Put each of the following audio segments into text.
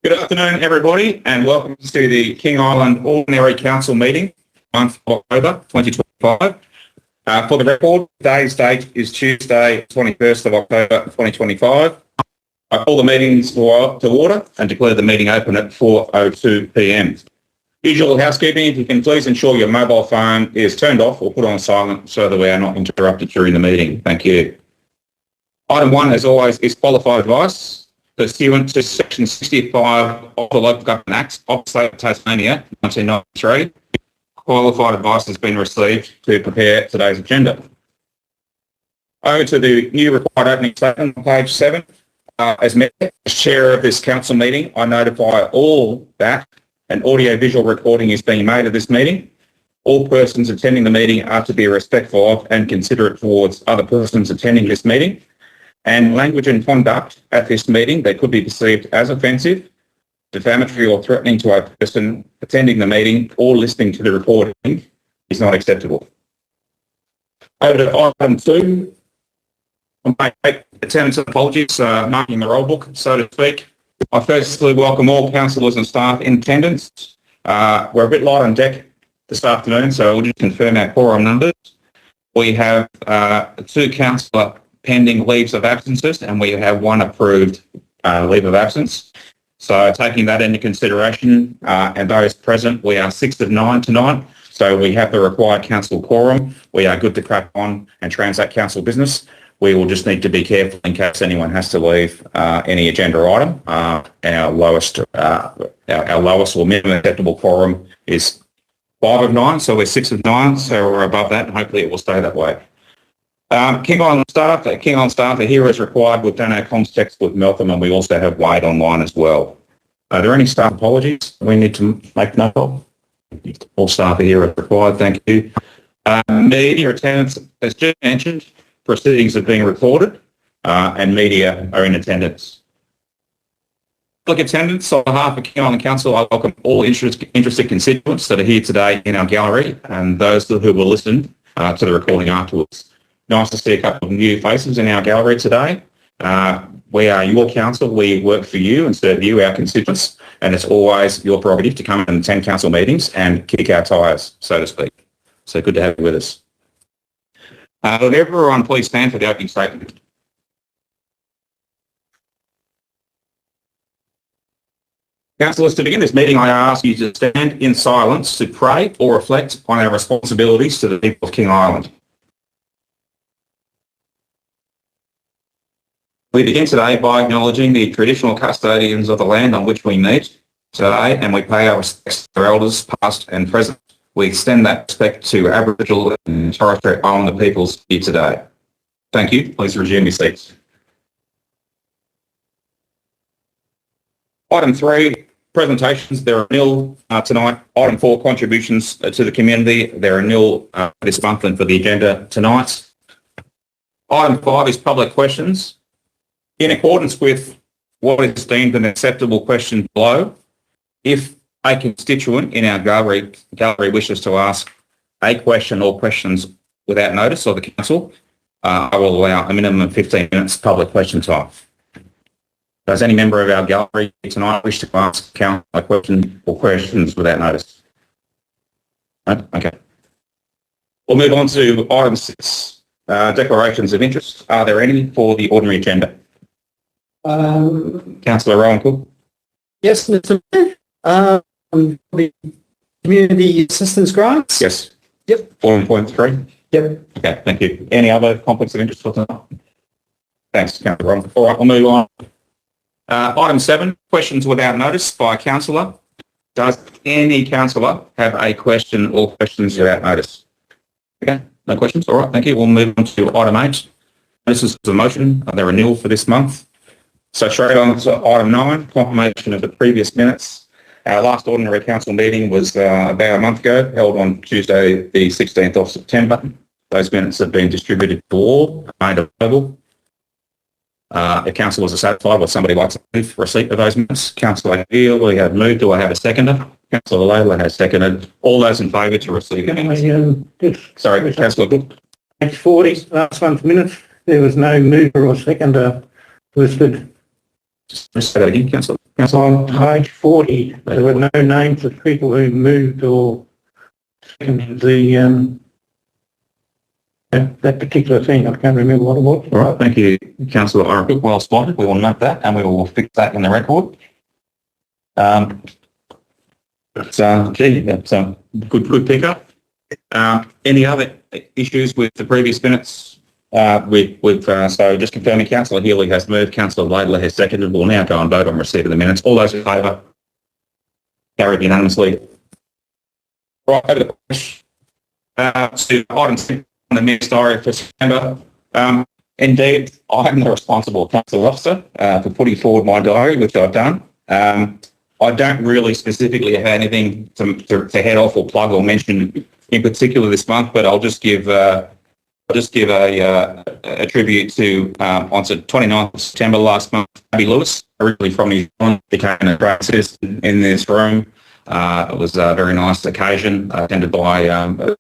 Good afternoon, everybody, and welcome to the King Island Ordinary Council meeting, month of October 2025. For the record, today's date is Tuesday, 21st of October 2025. I call the meetings to order and declare the meeting open at 4:02 p.m. Usual housekeeping, if you can please ensure your mobile phone is turned off or put on silent so that we are not interrupted during the meeting. Thank you. Item 1, as always, is qualified advice. Pursuant to Section 65 of the Local Government Act of the State of Tasmania, 1993, qualified advice has been received to prepare today's agenda. Over to the new required opening statement on page 7. As chair of this council meeting, I notify all that an audio-visual recording is being made of this meeting. All persons attending the meeting are to be respectful of and considerate towards other persons attending this meeting. And language and conduct at this meeting that could be perceived as offensive, defamatory or threatening to a person attending the meeting or listening to the recording is not acceptable. Over to item 2. I make attendance and apologies, marking the roll book, so to speak. I firstly welcome all councillors and staff in attendance. We're a bit light on deck this afternoon, so we'll just confirm our quorum numbers. We have 2 councillor pending leaves of absences, and we have 1 approved leave of absence. So taking that into consideration, and those present, we are 6 of 9 tonight. So we have the required council quorum. We are good to crack on and transact council business. We will just need to be careful in case anyone has to leave any agenda item. Our lowest or minimum acceptable quorum is 5 of 9, so we're 6 of 9, so we're above that, and hopefully it will stay that way. King Island staff are here as required. We've done our comms checks with Meltham, and we also have Wade online as well. Are there any staff apologies we need to make note of? All staff are here as required, thank you. Media attendance, as Jim mentioned, proceedings are being recorded and media are in attendance. Public attendance on behalf of King Island Council, I welcome all interested constituents that are here today in our gallery and those who will listen to the recording afterwards. Nice to see a couple of new faces in our gallery today. We are your council. We work for you and serve you, our constituents, and it's always your prerogative to come and attend council meetings and kick our tyres, so to speak. So good to have you with us. Would everyone please stand for the opening statement? Councillors, to begin this meeting, I ask you to stand in silence to pray or reflect on our responsibilities to the people of King Island. We begin today by acknowledging the traditional custodians of the land on which we meet today, and we pay our respects to their elders, past and present. We extend that respect to Aboriginal and Torres Strait Islander peoples here today. Thank you. Please resume your seats. Item 3, presentations. There are nil tonight. Item 4, contributions to the community. There are nil this month and for the agenda tonight. Item 5 is public questions. In accordance with what is deemed an acceptable question below, if a constituent in our gallery wishes to ask a question or questions without notice of the council, I will allow a minimum of 15 minutes public question time. Does any member of our gallery tonight wish to ask council a question or questions without notice? No? Okay. We'll move on to item 6, declarations of interest. Are there any for the ordinary agenda? Councillor Rowan Cook. Yes, Mr. Mayor. The community assistance grants? Yes. Yep. 4.3? Yep. Okay, thank you. Any other conflicts of interest for tonight? Thanks, Councillor Rowan. All right, we'll move on. Item 7, questions without notice by a councillor. Does any councillor have a question or questions without notice? Okay, no questions? All right, thank you. We'll move on to item 8. This is the motion. There are nil for this month. So straight on to item 9, confirmation of the previous minutes. Our last ordinary council meeting was about a month ago, held on Tuesday the 16th of September. Those minutes have been distributed to all, made available. If councillors are satisfied, would somebody like to move receipt of those minutes? Councillor Gill, we have moved. Do I have a seconder? Councillor Layla has seconded. All those in favour to receive it? Sorry, Councillor Good. Page 40, last month's minutes. There was no mover or seconder listed. Just say that again, Councillor. On page 40, there were no names of people who moved or seconded that particular thing. I can't remember what it was. All right, thank you, Councillor Oracle. Well spotted. We will note that and we will fix that in the record. That's a good pickup. Any other issues with the previous minutes? So just confirming, Councillor Healy has moved, Councillor Laidler has seconded. We'll now go and vote on receipt of the minutes. All those in favour? Carried unanimously. Right, over to item 6 on the minutes diary for September. Indeed, I am the responsible council officer for putting forward my diary, which I've done. I don't really specifically have anything to head off or plug or mention in particular this month, but I'll just give a tribute to on the 29th of September last month, Abby Lewis, originally from New Zealand, became a great citizen in this room. It was a very nice occasion attended by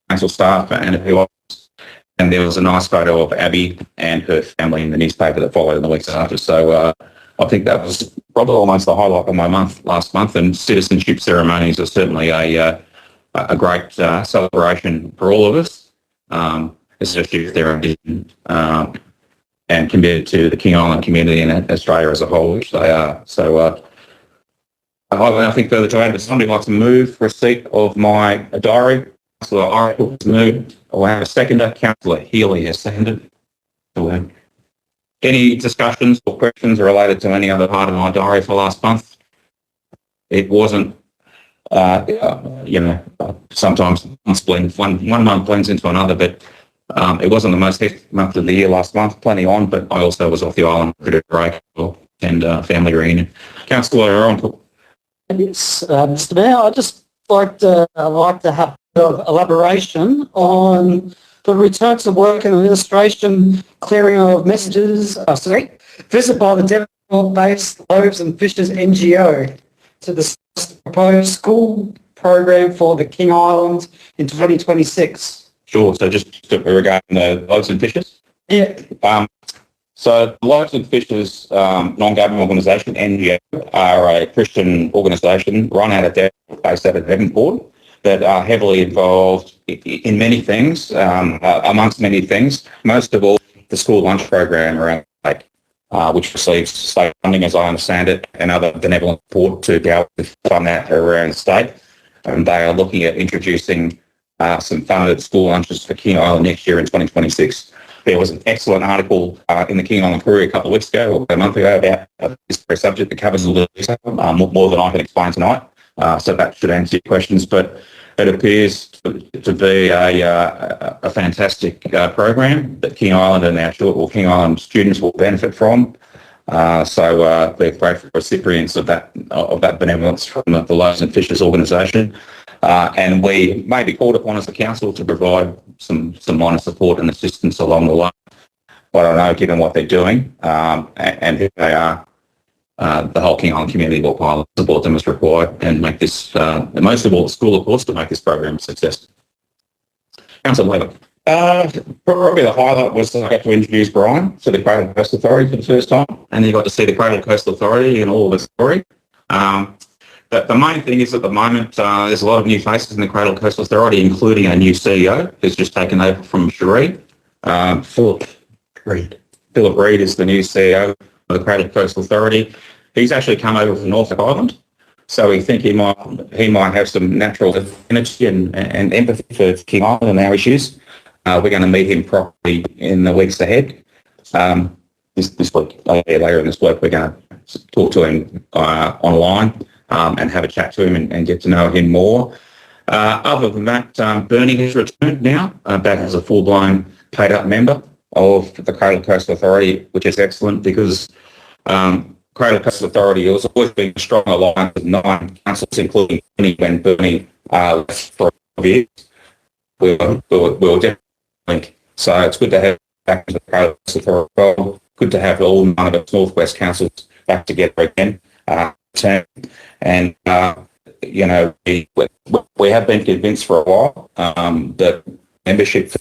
council staff and a few others. And there was a nice photo of Abby and her family in the newspaper that followed in the weeks after. So I think that was probably almost the highlight of my month last month. And citizenship ceremonies are certainly a great celebration for all of us, especially if they're and committed to the King Island community and Australia as a whole, which they are. So I have nothing further to add, but somebody like to move receipt of my diary. Councillor Oracle has moved. I'll have a seconder. Councillor Healy has seconded. Any discussions or questions related to any other part of my diary for last month? It wasn't, sometimes one month blends into another, but it wasn't the most hectic month of the year last month. Plenty on, but I also was off the island for a break and family reunion. Councillor Oracle. Yes, Mr. Mayor, I'd just like to have a bit of elaboration on the return to work and administration clearing of messages, visit by the Devonport-based Loaves and Fishes NGO to discuss the proposed school program for the King Island in 2026. Sure, so just regarding the Loaves and Fishes? Yeah. So Loaves and Fishes non-government organisation, NGO, are a Christian organisation run out of Devonport, based out of Devonport, that are heavily involved in many things, amongst many things, most of all the school lunch program around the state, which receives state funding, as I understand it, and other benevolent support to be able to fund that around the state. And they are looking at introducing some funded school lunches for King Island next year in 2026. There was an excellent article in the King Island Courier a couple of weeks ago, or a month ago, about this very subject that covers a little detail, more than I can explain tonight. So that should answer your questions, but it appears to be a fantastic program that King Island and King Island students will benefit from. So we're grateful recipients of that benevolence from the Loaves and Fishes organisation, and we may be called upon as a council to provide some minor support and assistance along the way. But I know, given what they're doing and who they are, the whole King Island community will pile of support them as required and make this, and most of all the school, of course, to make this program a success. Councillor Labour. Probably the highlight was I got to introduce Brian to the Cradle Coast Authority for the first time, and you got to see the Cradle Coast Authority in all of its story. But the main thing is at the moment there's a lot of new faces in the Cradle Coast Authority, including a new CEO who's just taken over from Cherie. Philip Reid is the new CEO of the Cradle Coast Authority. He's actually come over from Norfolk Island, so we think he might have some natural affinity and empathy for King Island and our issues. We're going to meet him properly in the weeks ahead. This week, later in this week, we're going to talk to him online and have a chat to him and get to know him more. Other than that, Bernie has returned now, back as a full-blown paid-up member of the Cradle Coast Authority, which is excellent because Cradle Coast Authority has always been a strong alliance of 9 councils, including when Bernie left for 5 years. We were definitely linked. So it's good to have back into the Cradle Coast Authority. Good to have all 9 of its Northwest councils back together again. And we have been convinced for a while that membership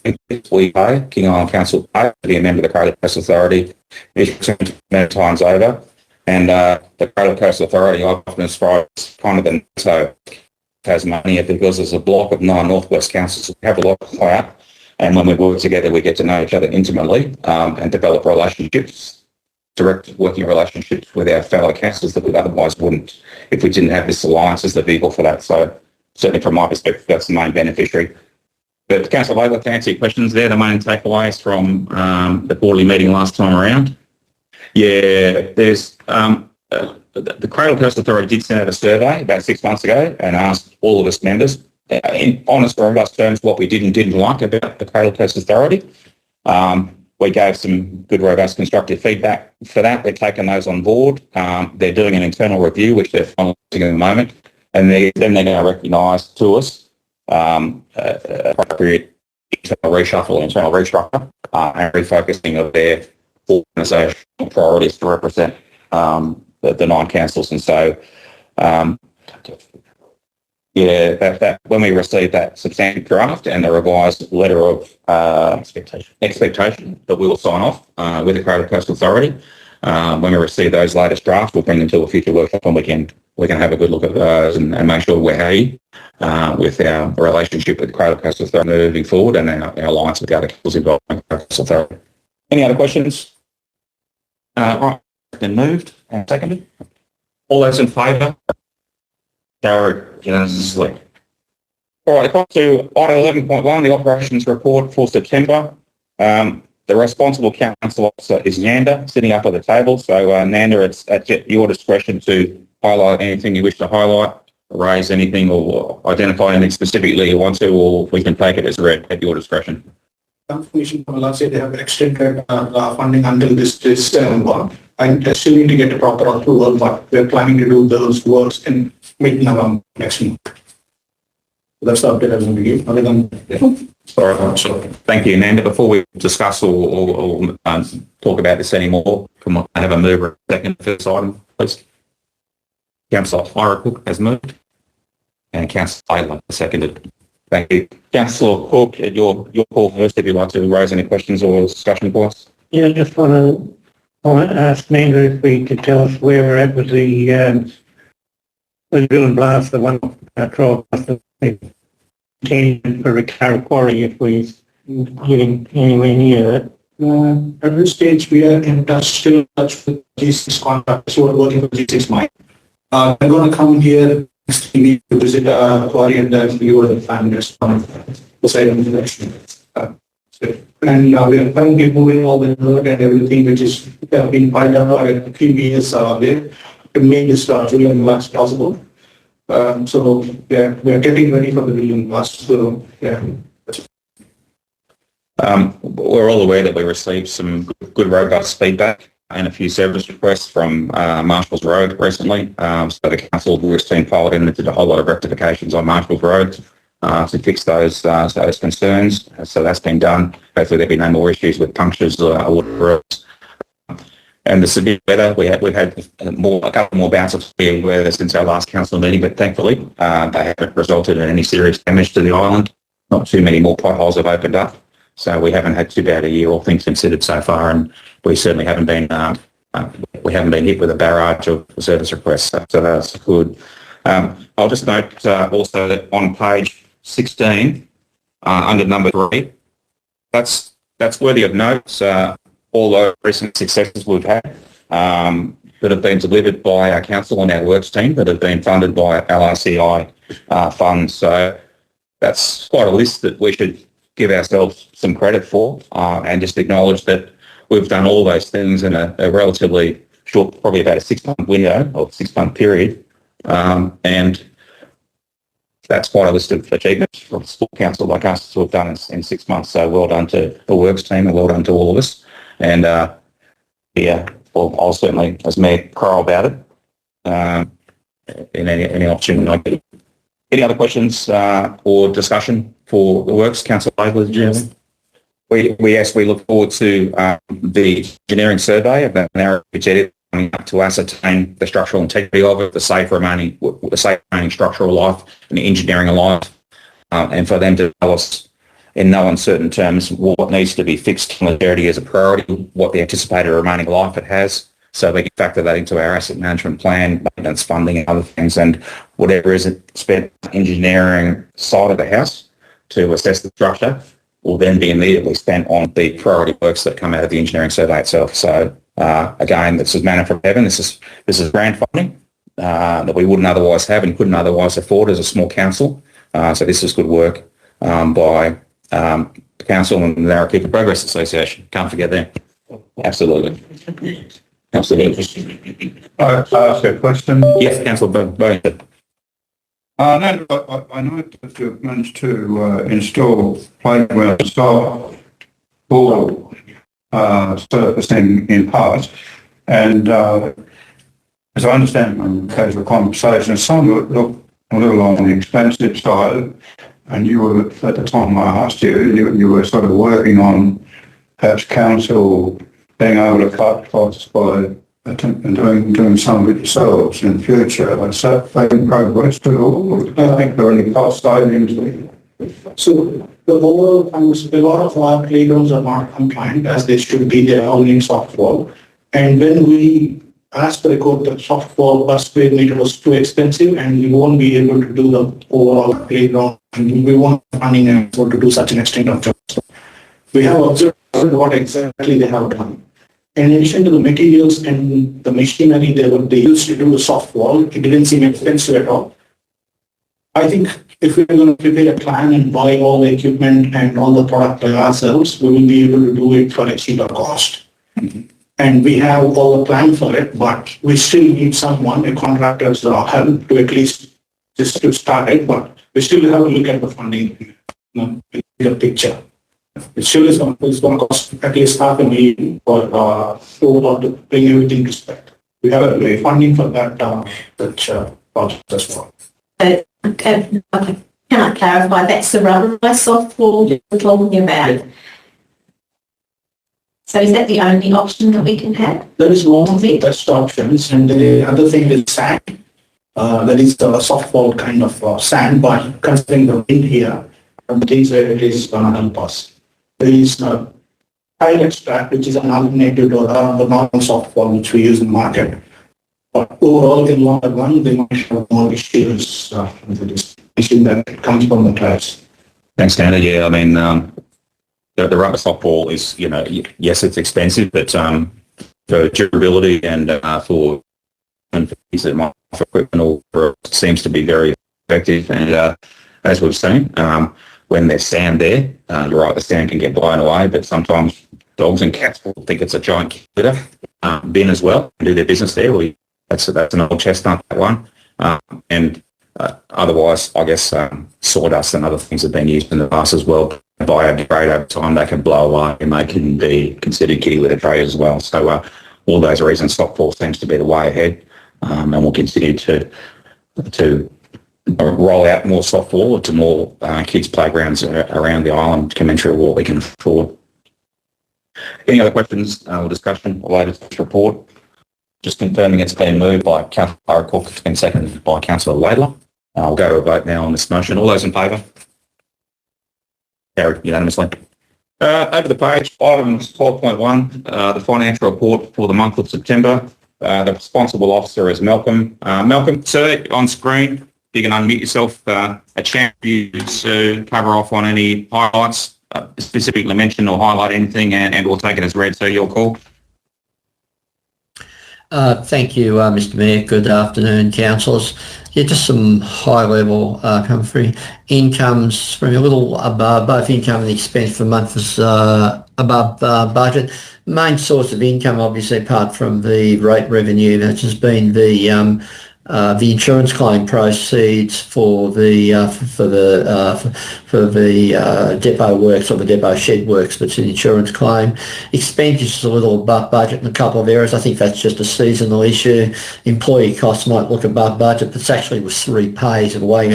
we pay, King Island Council pay, to be a member of the Cradle Coast Authority is returned many times over. And the Cradle Coast Authority, I often describe as kind of the NATO Tasmania, because there's a block of 9 northwest councils who have a lot of clout. And when we work together, we get to know each other intimately and develop relationships, direct working relationships with our fellow councillors that we otherwise wouldn't if we didn't have this alliance as the vehicle for that. So certainly from my perspective, that's the main beneficiary. But Councillor Laidlaw, to answer your questions, they're the main takeaways from the quarterly meeting last time around. Yeah, there's the Cradle Coast Authority did send out a survey about 6 months ago and asked all of us members, in honest, robust terms, what we did and didn't like about the Cradle Coast Authority. We gave some good, robust, constructive feedback for that. They've taken those on board. They're doing an internal review, which they're finalising at the moment, and then they're going to recognise to us appropriate internal reshuffle, internal restructure, and refocusing of their organisational priorities to represent the 9 councils. And so, that when we receive that substantive draft and the revised letter of expectation that we will sign off with the Cradle Coast Authority, when we receive those latest drafts, we'll bring them to a future workshop and we can have a good look at those and make sure we're happy with our relationship with the Cradle Coast Authority moving forward and our alliance with the other councils involved in the Cradle Coast Authority. Any other questions? Right, been moved and seconded. All those in favour? Carried unanimously. All right, on to item 11.1, the operations report for September. The responsible council officer is Nanda, sitting up at the table. So, Nanda, it's at your discretion to highlight anything you wish to highlight, raise anything or identify anything specifically you want to, or we can take it as read at your discretion. Confirmation from last year, they have extended funding until this December. I still need to get a proper approval, but we're planning to do those works in mid-November next month. That's the update I want to give. Other than Sorry. Thank you, Nanda. Before we discuss or talk about this anymore, can I have a mover second for this item, please? Councillor Ira Cook has moved and Councillor Laidlaw seconded. Thank you. Councillor Cook, your call first if you'd like to raise any questions or discussion for us. Yeah, I just want to ask Nanda if we could tell us where we're at with the drill and blast, the one trial blast for Riccara Quarry, if we're getting anywhere near it. at this stage, we are in touch, still in touch with G6 contractors who are working for G6 Mine. I'm going to come here next week to visit quarry and view the families on the side of the direction. And we are currently moving all the road and everything which is being piled up for a few years there to make this drilling blast possible. So yeah, we are getting ready for the drilling blast. So yeah. We're all aware that we received some good robust feedback and a few service requests from Marshalls Road recently. So the council has been followed in and did a whole lot of rectifications on Marshalls Road to fix those concerns. So that's been done. Hopefully there'll be no more issues with punctures or roads. And the severe weather, we've had a couple more bouts of severe weather since our last council meeting, but thankfully they haven't resulted in any serious damage to the island. Not too many more potholes have opened up. So we haven't had too bad a year, all things considered so far, and we certainly haven't been hit with a barrage of service requests. So that's good. I'll just note also that on page 16, under number 3, that's worthy of note. All the recent successes we've had that have been delivered by our council and our works team that have been funded by LRCI funds. So that's quite a list that we should give ourselves some credit for and just acknowledge that we've done all those things in a relatively short, probably about a 6-month window or 6-month period. And that's quite a list of achievements from a small council like us to have done in 6 months. So well done to the works team and well done to all of us. And yeah, well, I'll certainly, as Mayor, crow about it in any opportunity I get. Any other questions or discussion for the works? Councillor Laidlaw, Chairman. We look forward to the engineering survey of that narrow jetty coming up to ascertain the structural integrity of it, the safe remaining structural life and the engineering life, and for them to tell us in no uncertain terms what needs to be fixed on the jetty as a priority, what the anticipated remaining life it has, so we can factor that into our asset management plan, maintenance funding and other things, and whatever is spent engineering side of the house to assess the structure will then be immediately spent on the priority works that come out of the engineering survey itself. So again, this is manna from heaven. This is grant funding that we wouldn't otherwise have and couldn't otherwise afford as a small council. So this is good work by the council and the Narrabeen Progress Association. Can't forget them. Absolutely. Absolutely. I ask a question. Yes, Councillor Bowen. I know that you've managed to install playground style for surfacing in parts, and as I understand from casual conversation, some of it look a little on the expensive side, and you were, at the time I asked you were sort of working on perhaps council being able to cut costs by doing some of it yourselves in the future. Is that making progress at all? Do you think there are any cost savings? So the overall, a lot of our playgrounds are not compliant as they should be. They are only soft wall. And when we asked the record, the soft wall per square meter was too expensive and we won't be able to do the overall playground. And we won't funding able to do such an extent of job. So we have observed what exactly they have done. In addition to the materials and the machinery they used to do the soft wall, it didn't seem expensive at all. I think if we're going to prepare a plan and buy all the equipment and all the product by ourselves, we will be able to do it for a cheaper cost. And we have all the plan for it, but we still need someone, a contractor's help to at least just to start it, but we still have to look at the funding, the picture. It still is going to cost at least $500,000 for to bring everything to spec. We have a funding for that project as well. Can I clarify, that's the rubberised soft wall you're talking about? So is that the only option that we can have? There is one of the best options, and the other thing is sand. That is the soft wall kind of sand, but considering the wind here, it is going to help us. There is tile extract, which is an alternative to the normal soft wall which we use in the market. But overall, in long run, they might have more issues with this issue that comes from the tiles. Thanks, Tanner. Yeah, I mean, the rubber soft wall is, yes, it's expensive, but for durability and for equipment, it seems to be very effective. And as we've seen, when there's sand there, you're right, the sand can get blown away, but sometimes dogs and cats will think it's a giant litter bin as well and do their business there. That's an old chestnut, that one. And otherwise, I guess sawdust and other things have been used in the past as well. Biodegrade over time, they can blow away and they can be considered kitty litter trays as well. So all those reasons, soft wall seems to be the way ahead, and we'll continue to roll out more soft wall to more kids' playgrounds around the island, commensurate with what we can afford. Any other questions or discussion related to this report? Just confirming it's been moved by Councillor Cook, it's been seconded by Councillor Laidler. I'll go to a vote now on this motion. All those in favour? Carried unanimously. Over the page, item 12.1, the financial report for the month of September. The responsible officer is Malcolm. Malcolm, sir, on screen, you can unmute yourself. A chance for you to cover off on any highlights, specifically mention or highlight anything, and we'll take it as read, so your call. Thank you, Mr Mayor. Good afternoon, councillors. Yeah, just some high-level commentary. Incomes from a little above, both income and expense for the month is above budget. Main source of income, obviously, apart from the rate revenue, that has been the insurance claim proceeds for the depot works or the depot shed works, but it's an insurance claim. Expenditure is a little above budget in a couple of areas. I think that's just a seasonal issue. Employee costs might look above budget, but it's actually with 3 pays of the way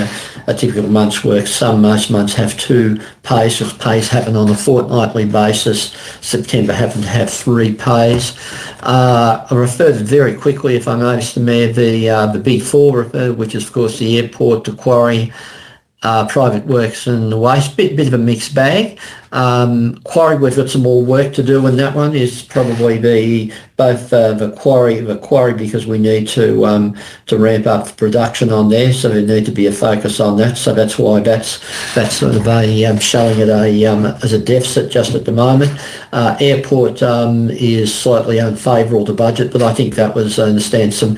a typical month's work. Most months have 2 pays, because pays happen on a fortnightly basis. September happened to have 3 pays. I referred very quickly, if I may, Mr Mayor, the Big Four, which is of course the airport, the quarry private works and the waste, bit of a mixed bag. Quarry, we've got some more work to do, and that one is probably the quarry because we need to ramp up production on there, so there need to be a focus on that. So that's why that's sort of showing it as a deficit just at the moment. Airport is slightly unfavourable to budget, but I think that was, I understand, some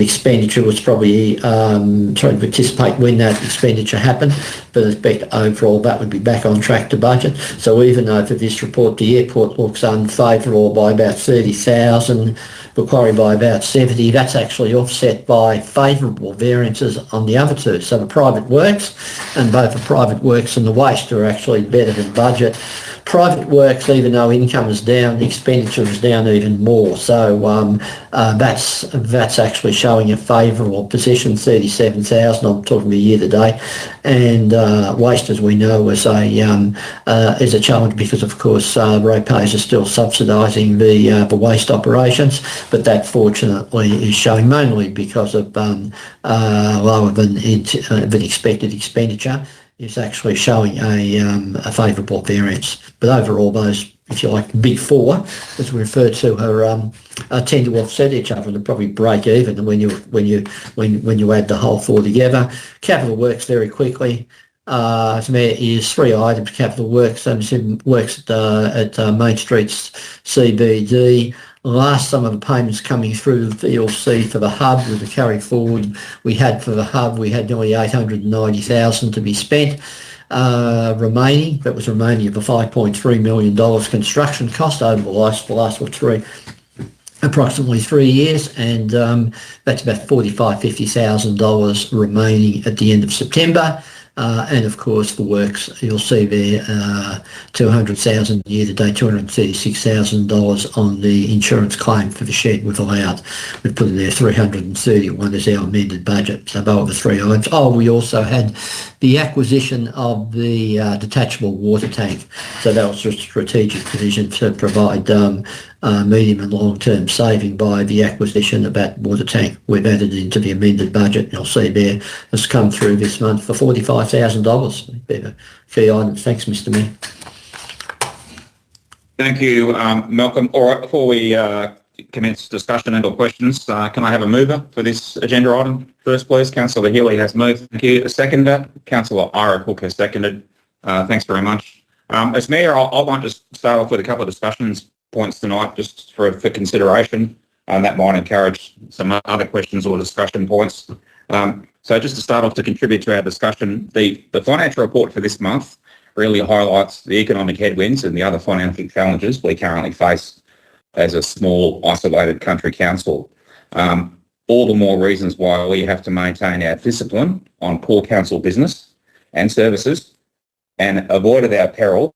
expenditure was probably trying to participate when that expenditure happened, but I expect overall that would be back on track to budget. So even though for this report the airport looks unfavourable by about 30,000, Macquarie by about 70, that's actually offset by favourable variances on the other two. So the private works, and both the private works and the waste are actually better than budget. Private works, even though income is down, the expenditure is down even more. So that's actually showing a favourable position, 37,000. I'm talking the year to date, and waste, as we know, is a challenge because, of course, ratepayers are still subsidising the waste operations, but that fortunately is showing mainly because of lower than expected expenditure. Is actually showing a favourable variance. But overall, those, if you like, big four, as we refer to, tend to offset each other and probably break even when you add the whole four together. Capital works very quickly. There is three items. Capital works, works at Main Street's CBD. Last sum of the payments coming through the VLC for the hub with the carry forward we had for the hub, we had nearly 890,000 to be spent remaining. That was remaining of the $5.3 million construction cost over the last approximately 3 years, and that's about $50,000 remaining at the end of September. And of course the works, you'll see there, 200,000 year to date, $236,000 on the insurance claim for the shed we've allowed. We've put in there 331 as our amended budget, so those are the three items. Oh, we also had the acquisition of the detachable water tank, so that was a strategic provision to provide medium and long-term saving by the acquisition of that water tank. We've added into the amended budget. You'll see there has come through this month for $45,000. Key items. Thanks, Mr. Mayor. Thank you, Malcolm. All right, before we commence discussion and or questions, can I have a mover for this agenda item first, please? Councillor Healy has moved. Thank you. A seconder. Councillor Ira Cook has seconded. Thanks very much. As Mayor, I want to start off with a couple of discussions points tonight just for consideration, and that might encourage some other questions or discussion points. So just to start off, to contribute to our discussion, the financial report for this month really highlights the economic headwinds and the other financial challenges we currently face as a small, isolated country council. All the more reasons why we have to maintain our discipline on poor council business and services and avoid at our peril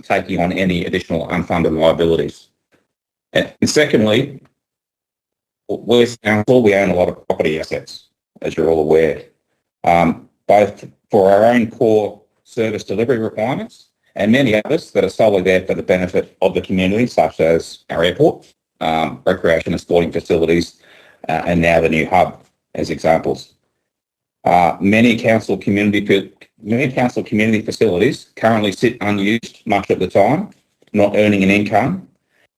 taking on any additional unfunded liabilities. And secondly, with council, we own a lot of property assets, as you're all aware, both for our own core service delivery requirements and many others that are solely there for the benefit of the community, such as our airport, recreation and sporting facilities, and now the new hub as examples. Many council community facilities currently sit unused much of the time, not earning an income,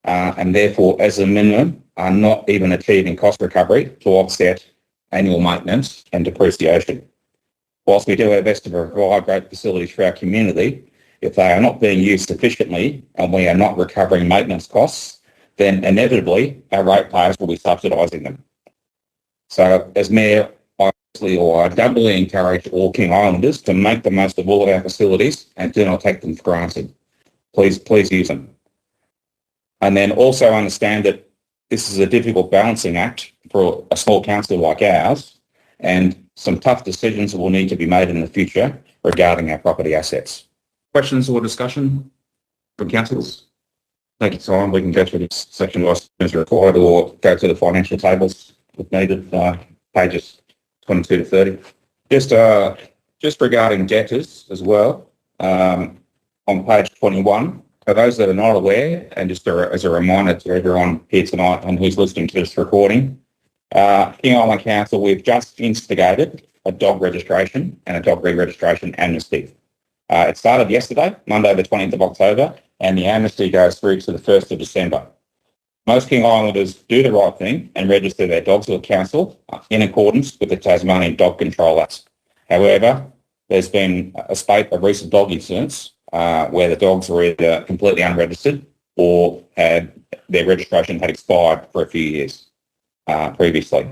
and therefore, as a minimum, are not even achieving cost recovery to offset annual maintenance and depreciation. Whilst we do our best to provide great facilities for our community, if they are not being used sufficiently and we are not recovering maintenance costs, then inevitably our ratepayers will be subsidising them. So as Mayor, I doubly encourage all King Islanders to make the most of all of our facilities and do not take them for granted. Please use them. And then also understand that this is a difficult balancing act for a small council like ours, and some tough decisions will need to be made in the future regarding our property assets. Questions or discussion from councillors? Take your time. We can go through this section as required, or go to the financial tables if needed, pages 22 to 30. Just regarding debtors as well, on page 21, for those that are not aware, and just as a reminder to everyone here tonight and who's listening to this recording, King Island Council, we've just instigated a dog registration and a dog re-registration amnesty. It started yesterday, Monday the 20th of October, and the amnesty goes through to the 1st of December. Most King Islanders do the right thing and register their dogs with the council in accordance with the Tasmanian Dog Control Act. However, there's been a spate of recent dog incidents where the dogs were either completely unregistered or had their registration had expired for a few years previously.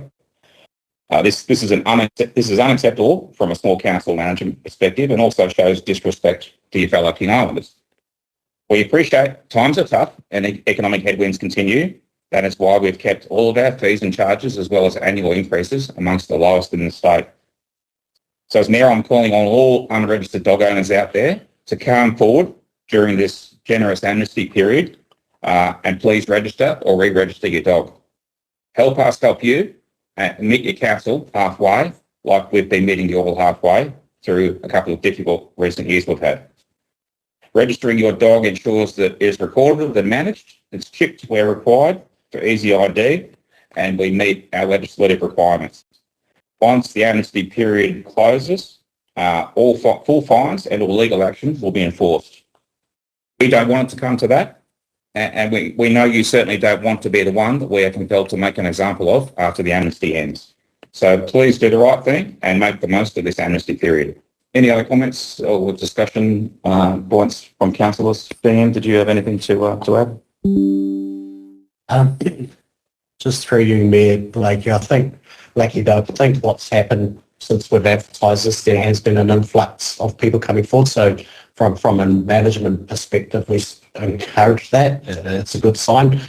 This is unacceptable from a small council management perspective, and also shows disrespect to your fellow King Islanders. We appreciate times are tough and economic headwinds continue. That is why we've kept all of our fees and charges, as well as annual increases, amongst the lowest in the state. So as Mayor, I'm calling on all unregistered dog owners out there to come forward during this generous amnesty period and please register or re-register your dog. Help us help you and meet your council halfway, like we've been meeting you all halfway through a couple of difficult recent years we've had. Registering your dog ensures that it is recorded and managed, it's chipped where required for easy ID, and we meet our legislative requirements. Once the amnesty period closes, all full fines and all legal actions will be enforced. We don't want it to come to that, and we know you certainly don't want to be the one that we are compelled to make an example of after the amnesty ends. So please do the right thing and make the most of this amnesty period. Any other comments or discussion points from councillors? Dan, did you have anything to add? Just through you, Mayor Blakey, I think what's happened since we've advertised this, there has been an influx of people coming forward. So from a management perspective, we encourage that. It's a good sign.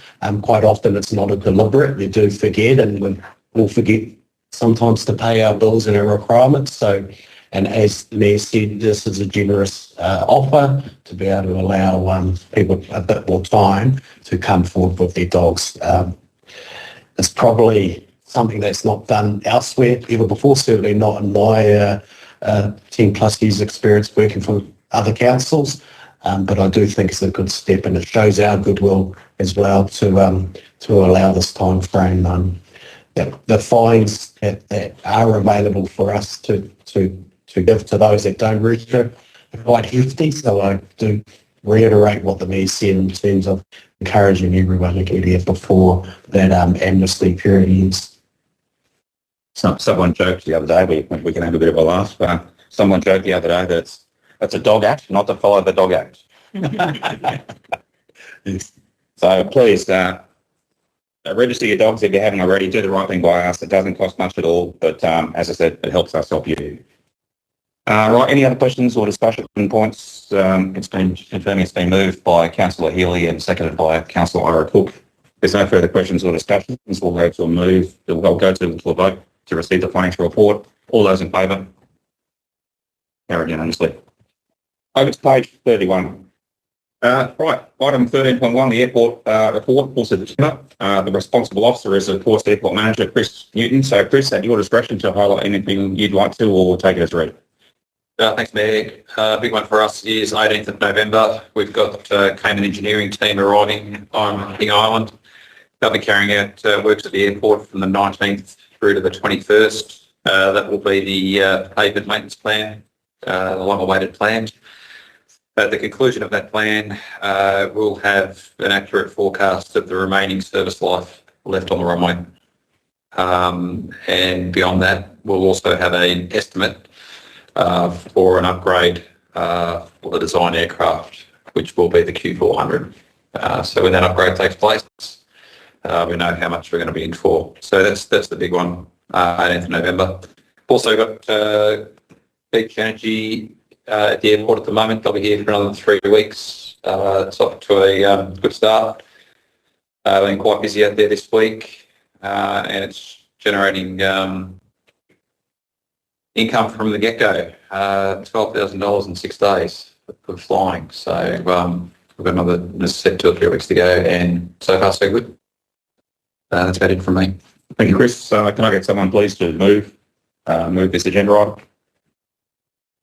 Quite often it's not a deliberate. We do forget, and we'll forget sometimes to pay our bills and our requirements. So, and as the Mayor said, this is a generous offer to be able to allow people a bit more time to come forward with their dogs. It's probably something that's not done elsewhere ever before, certainly not in my 10 plus years experience working for other councils. But I do think it's a good step, and it shows our goodwill as well to allow this time frame. The fines that are available for us to give to those that don't register are quite hefty. So I do reiterate what the Mayor said in terms of encouraging everyone to get here before that amnesty period ends. Someone joked the other day, we can have a bit of a laugh. Someone joked the other day that it's a dog act, not to follow the dog act. So please register your dogs if you haven't already. Do the right thing by us. It doesn't cost much at all, but as I said, it helps us help you. Right, any other questions or discussion points? It's been confirming it's been moved by Councillor Healy and seconded by Councillor Ira Cook. There's no further questions or discussions. We'll go to a vote to receive the financial report. All those in favour? Carried unanimously. Over to page 31. Right, item 13.1, the airport report, also the responsible officer is, of course, the airport manager, Chris Newton. So, Chris, at your discretion to highlight anything you'd like to, or take it as read. Thanks, Mayor. Big one for us is 18th of November. We've got Cayman Engineering team arriving on King Island. They'll be carrying out works at the airport from the 19th through to the 21st. That will be the pavement maintenance plan, the long-awaited plan. At the conclusion of that plan, we'll have an accurate forecast of the remaining service life left on the runway. And beyond that, we'll also have an estimate for an upgrade for the design aircraft, which will be the Q400. So when that upgrade takes place, we know how much we're going to be in for. So that's the big one, 18th of November. Also got Beach Energy at the airport at the moment. They'll be here for another 3 weeks. It's off to a good start. Been quite busy out there this week, and it's generating income from the get-go. $12,000 in 6 days of flying. So we've got another set 2 or 3 weeks to go, and so far so good. That's about it from me. Thank you, Chris. Can I get someone please to move this agenda item?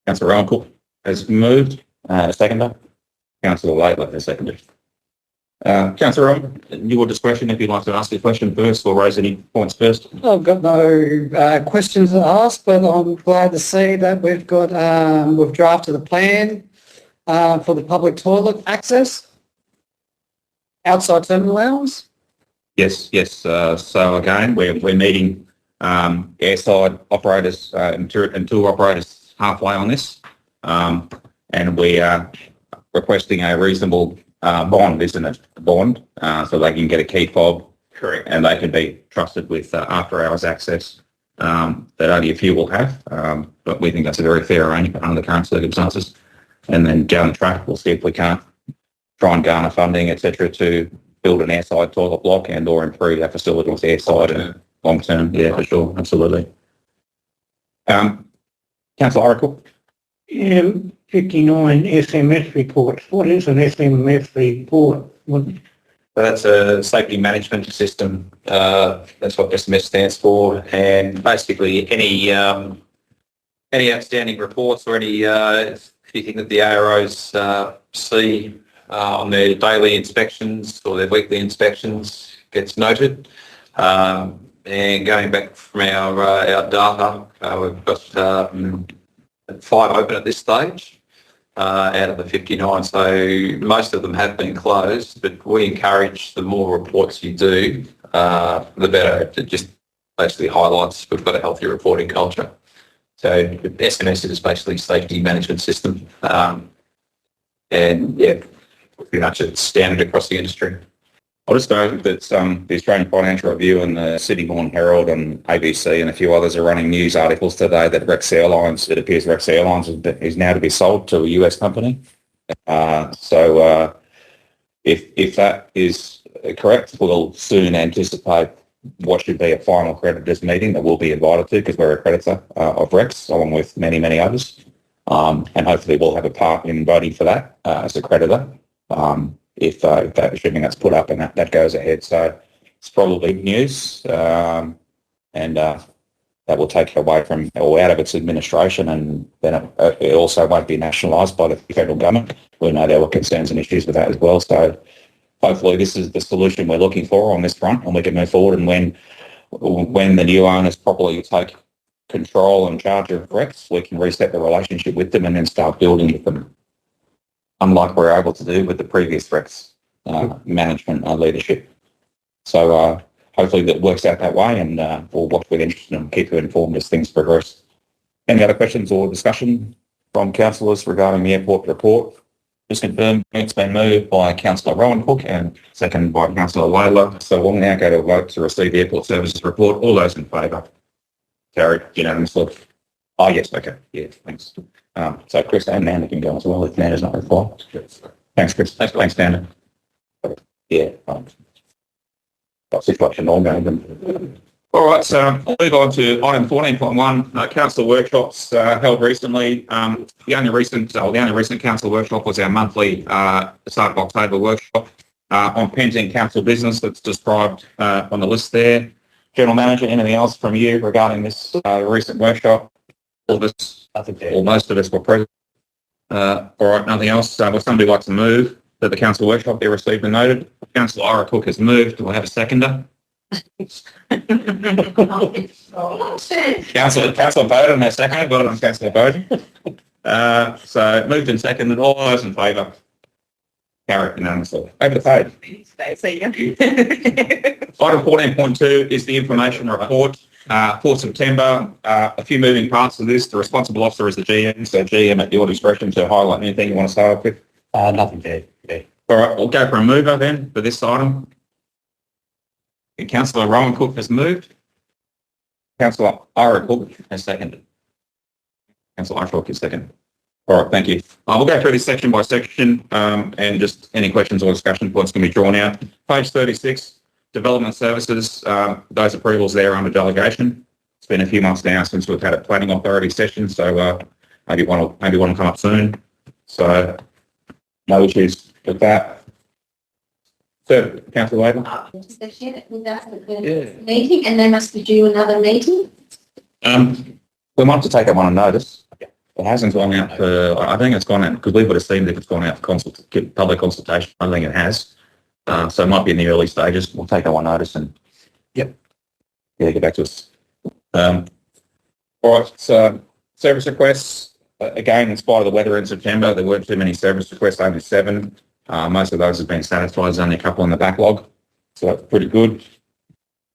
Councillor Rowan Cook has moved. Seconder. Councillor Laidler has seconded. Councillor Rowan, your discretion if you'd like to ask a question first or raise any points first. I've got no questions to ask, but I'm glad to see that we've drafted a plan for the public toilet access outside terminal hours. Yes. So again, we're meeting airside operators and tour operators halfway on this, and we are requesting a reasonable bond, isn't it? A bond, so they can get a key fob. Correct. And they can be trusted with after hours access that only a few will have. But we think that's a very fair arrangement under the current circumstances. And then down the track, we'll see if we can't try and garner funding, etc., to build an airside toilet block and or improve our facilities airside and long term. Yeah, for sure. Absolutely. Councillor Oracle. 59 SMS reports. What is an SMS report? That's a safety management system. That's what SMS stands for. And basically any outstanding reports or anything that the AROs see on their daily inspections or their weekly inspections gets noted. And going back from our data, we've got 5 open at this stage. Out of the 59, so most of them have been closed, but we encourage the more reports you do, the better. It just basically highlights we've got a healthy reporting culture. So SMS is basically safety management system, and yeah, pretty much it's standard across the industry. I'll just note that the Australian Financial Review and the Sydney Morning Herald and ABC and a few others are running news articles today that Rex Airlines, it appears Rex Airlines is now to be sold to a US company. So if that is correct, we'll soon anticipate what should be a final creditors meeting that we'll be invited to because we're a creditor of Rex along with many, many others. And hopefully we'll have a part in voting for that as a creditor. If that, assuming that's put up and that goes ahead. So it's probably news, and that will take it away from or out of its administration, and then it also won't be nationalised by the federal government. We know there were concerns and issues with that as well. So hopefully this is the solution we're looking for on this front, and we can move forward. And when the new owners properly take control and charge of Rex, we can reset the relationship with them and then start building with them. Unlike we were able to do with the previous Rex management leadership. So hopefully that works out that way, and we'll watch with interest and keep you informed as things progress. Any other questions or discussion from councillors regarding the airport report? Just confirm it's been moved by Councillor Rowan Cook and seconded by Councillor Layla. So we'll now go to a vote to receive the airport services report. All those in favour? Carried unanimously. Oh yes, okay. Yeah, thanks. So Chris and Nanda can go as well if Nanda's not required. Thanks, Chris. Thanks, Nanda. Yeah. Got situation ongoing. All right, so I'll move on to item 14.1, council workshops held recently. The only recent council workshop was our monthly start of October workshop on pending council business that's described on the list there. General Manager, anything else from you regarding this recent workshop? All of us, or most of us were present. All right, nothing else. Would somebody like to move that the council workshop be received and noted? Councillor Ira Cook has moved. We'll have a seconder. Councillor Bowden has seconded. Well done, Councillor Bowden. So moved and seconded. All those in favour? Carried unanimously. Over the page. Item 14.2 is the information report for September. A few moving parts to this. The responsible officer is the GM, so GM at your discretion to highlight anything you want to start off with. Nothing there. Yeah. All right, we'll go for a mover then for this item. Councillor Rowan Cook has moved. Councillor Ira Cook has seconded. Councillor Ira Cook has seconded. All right, thank you. We'll go through this section by section, and just any questions or discussion points can be drawn out. Page 36, development services. Those approvals there are under delegation. It's been a few months now since we've had a planning authority session, so maybe one will come up soon. So no issues with that. So, Councillor Labour. Meeting, and they must be due another meeting. We might have to take that one on notice. It hasn't gone out for, I think it's gone out, because we would have seen if it's gone out for public consultation. I think it has. So it might be in the early stages. We'll take that one notice and Yep. Yeah, get back to us. All right, so service requests, again, in spite of the weather in September, there weren't too many service requests, only 7. Most of those have been satisfied. There's only a couple in the backlog. So that's pretty good.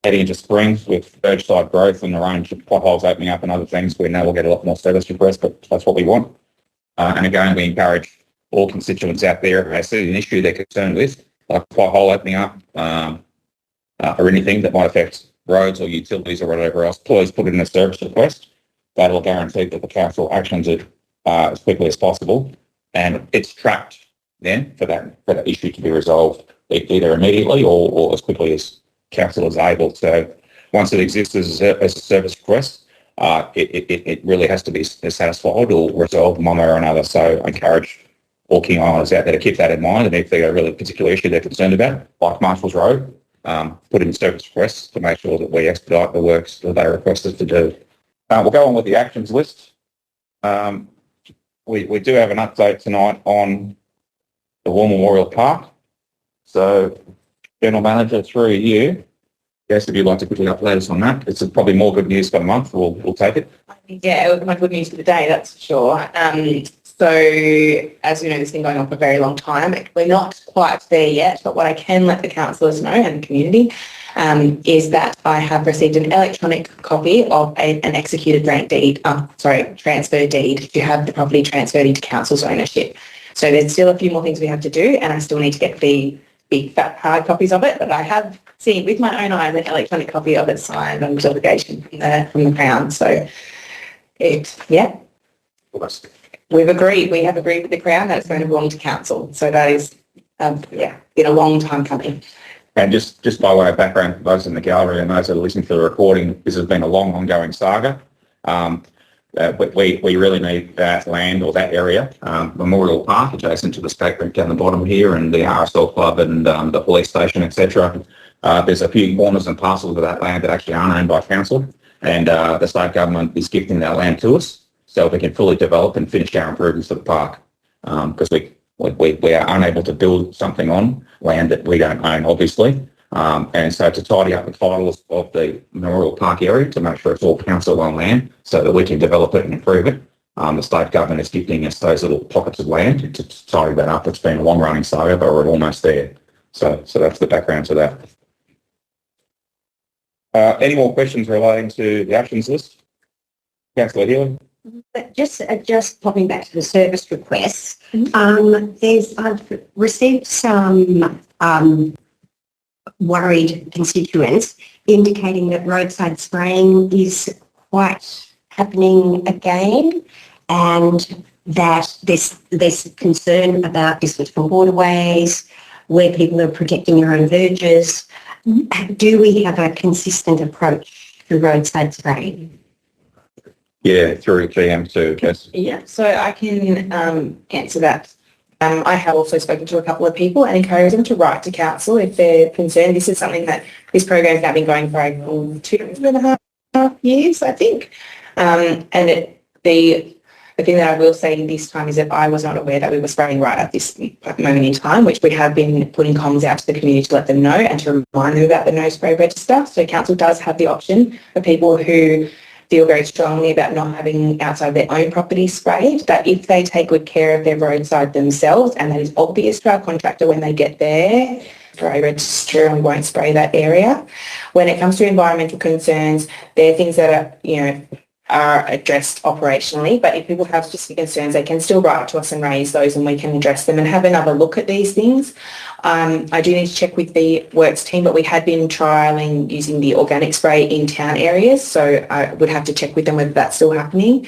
Heading into spring with Burgeside growth and the range of potholes opening up and other things, we know we'll get a lot more service requests, but that's what we want. And again, we encourage all constituents out there, if they see an issue they're concerned with, like a pothole opening up or anything that might affect roads or utilities or whatever else, please put in a service request. That'll guarantee that the council actions it as quickly as possible, and it's tracked then for that issue to be resolved either immediately or as quickly as council is able. So once it exists as a service request, it really has to be satisfied or resolved one way or another. So I encourage all King Islanders out there to keep that in mind, and if they've got a really particular issue they're concerned about, like Marshall's Road, put in service requests to make sure that we expedite the works that they request us to do. We'll go on with the actions list. We do have an update tonight on the War Memorial Park. So, General Manager, through you, yes, if you'd like to quickly update us on that. It's probably more good news for the month. We'll take it. Yeah, my good news for the day, that's for sure. So, as you know, this has been going on for a very long time. We're not quite there yet, but what I can let the councillors know and the community is that I have received an electronic copy of an executed transfer deed to have the property transferred into council's ownership. So there's still a few more things we have to do, and I still need to get the big fat hard copies of it, but I have seen with my own eyes an electronic copy of it signed on delegation from the Crown. So we have agreed with the Crown that it's going to belong to council. So that is, been a long time coming. And just by way of background for those in the gallery and those that are listening to the recording, this has been a long ongoing saga. We really need that land or that area, Memorial Park, adjacent to the skate rink down the bottom here, and the RSL Club and the police station, etc. There's a few corners and parcels of that land that actually aren't owned by council, and the state government is gifting that land to us so we can fully develop and finish our improvements to the park, because we are unable to build something on land that we don't own, obviously. And so to tidy up the titles of the Memorial Park area to make sure it's all council-owned land so that we can develop it and improve it, the state government is gifting us those little pockets of land to tidy that up. It's been a long-running saga, but we're almost there. So that's the background to that. Any more questions relating to the actions list? Councillor Healy? But just popping back to the service requests, I've received some worried constituents indicating that roadside spraying is quite happening again, and that there's concern about distance from waterways, where people are protecting their own verges. Do we have a consistent approach to roadside spraying? Yeah, through GM too, Jess. Yeah, so I can answer that. I have also spoken to a couple of people and encouraged them to write to council if they're concerned. This is something that this program's now been going for 2.5 years, I think. The thing that I will say this time is that I was not aware that we were spraying right at this moment in time, which we have been putting comms out to the community to let them know and to remind them about the no spray register. So council does have the option for people who feel very strongly about not having outside their own property sprayed, that if they take good care of their roadside themselves, and that is obvious to our contractor when they get there, spray register and we won't spray that area. When it comes to environmental concerns, they're things that are addressed operationally, but if people have specific concerns, they can still write to us and raise those, and we can address them and have another look at these things. I do need to check with the works team, but we had been trialling using the organic spray in town areas, so I would have to check with them whether that's still happening.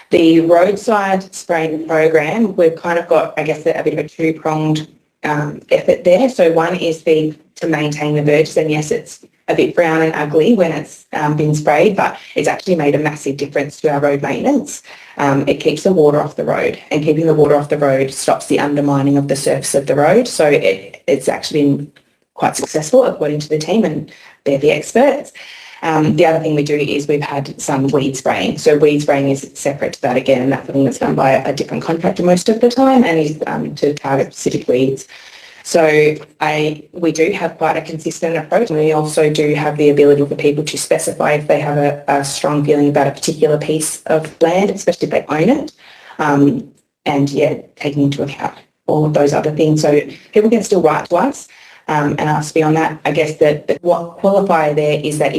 The roadside spraying program, we've kind of got, I guess, a bit of a two-pronged effort there. So one is to maintain the verges, and yes, it's a bit brown and ugly when it's been sprayed, but it's actually made a massive difference to our road maintenance. It keeps the water off the road, and keeping the water off the road stops the undermining of the surface of the road. So it's actually been quite successful, according to the team, and they're the experts. The other thing we do is we've had some weed spraying. So weed spraying is separate to that again, and that's something that's done by a different contractor most of the time, and is to target specific weeds. So we do have quite a consistent approach, and we also do have the ability for people to specify if they have a strong feeling about a particular piece of land, especially if they own it. And yeah, taking into account all of those other things. So people can still write to us and ask me on that. I guess that what qualifier there is that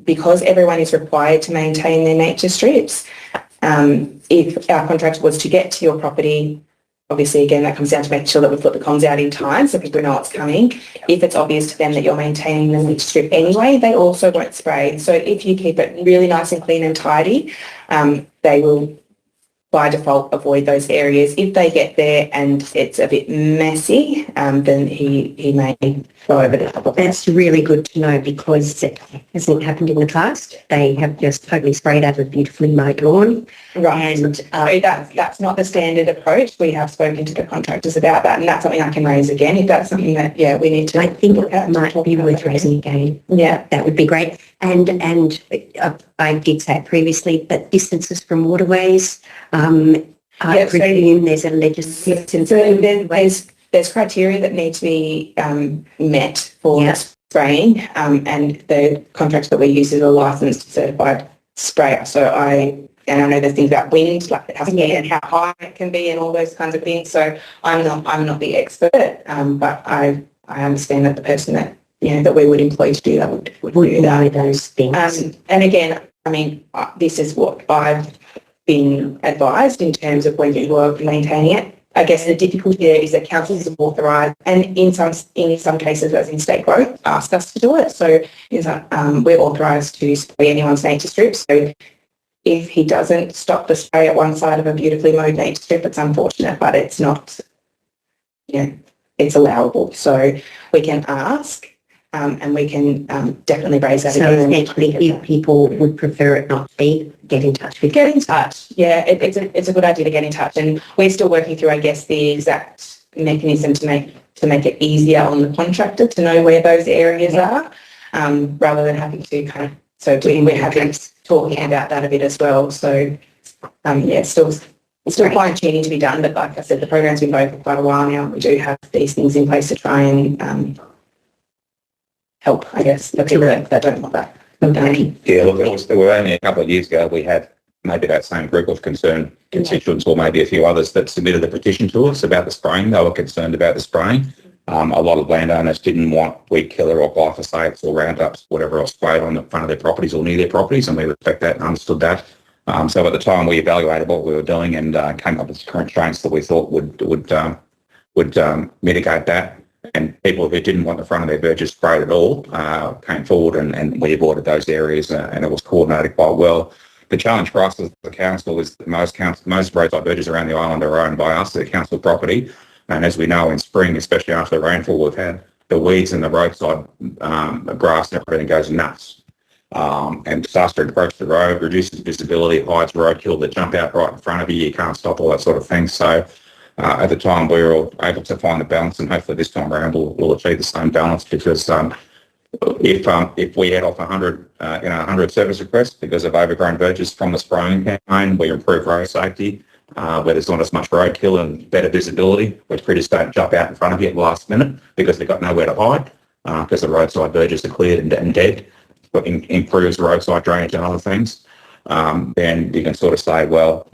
because everyone is required to maintain their nature strips, if our contractor was to get to your property, obviously, again, that comes down to making sure that we've put the comms out in time so people know what's coming. If it's obvious to them that you're maintaining the nature strip anyway, they also won't spray. So if you keep it really nice and clean and tidy, they will by default avoid those areas. If they get there and it's a bit messy, then he may go over the top of it. That's really good to know because it hasn't happened in the past. They have just totally sprayed over a beautifully mowed lawn. Right. And So that's not the standard approach. We have spoken to the contractors about that, and that's something I can raise again if that's something that we need to. I think it might be worth raising again. Yeah, that would be great. And I did say it previously, but distances from waterways. I presume there's a legislation. So there's criteria that need to be met for the spraying, and the contractor that we use is a licensed certified sprayer. So I know there's things about wind, like it has to be and how high it can be and all those kinds of things. So I'm not the expert, but I understand that the person that that we would employ to do that would do know those things. And again, I mean, this is what I've been advised in terms of when you are maintaining it. I guess the difficulty there is that councils are authorised, and in some cases, as in State Growth, ask us to do it. So we're authorised to spray anyone's nature strip. So if he doesn't stop the spray at one side of a beautifully mowed nature strip, it's unfortunate, but it's not, it's allowable. So we can ask. And we can definitely raise that. So essentially, if people would prefer it not to be, get in touch with you. Get in touch. Yeah, it's a good idea to get in touch, and we're still working through, I guess, the exact mechanism to make it easier on the contractor to know where those areas are, rather than having to kind of. So we're having talking about that a bit as well. So still fine tuning to be done, but like I said, the program's been going for quite a while now. We do have these things in place to try and help, I guess, the people that don't want that. Yeah, look, it was only a couple of years ago we had maybe that same group of concerned constituents or maybe a few others that submitted a petition to us about the spraying. They were concerned about the spraying. A lot of landowners didn't want weed killer or glyphosates or Roundups, whatever else, sprayed on the front of their properties or near their properties, and we respect that and understood that. So at the time we evaluated what we were doing and came up with constraints that we thought would mitigate that. And people who didn't want the front of their verges sprayed at all came forward and we avoided those areas and it was coordinated quite well. The challenge for us as the council is that most roadside verges around the island are owned by us, the council property. And as we know, in spring, especially after the rainfall we've had, the weeds and the roadside grass and everything goes nuts. And starts to encroach the road, reduces visibility, hides roadkill that jump out right in front of you. You can't stop all that sort of thing. So at the time we were able to find the balance, and hopefully this time around we'll achieve the same balance, because if we head off 100 service requests because of overgrown verges from the spraying campaign, we improve road safety, where there's not as much roadkill and better visibility, where critters don't jump out in front of you at the last minute because they've got nowhere to hide, because the roadside verges are cleared and dead. But improves roadside drainage and other things. Then you can sort of say, well,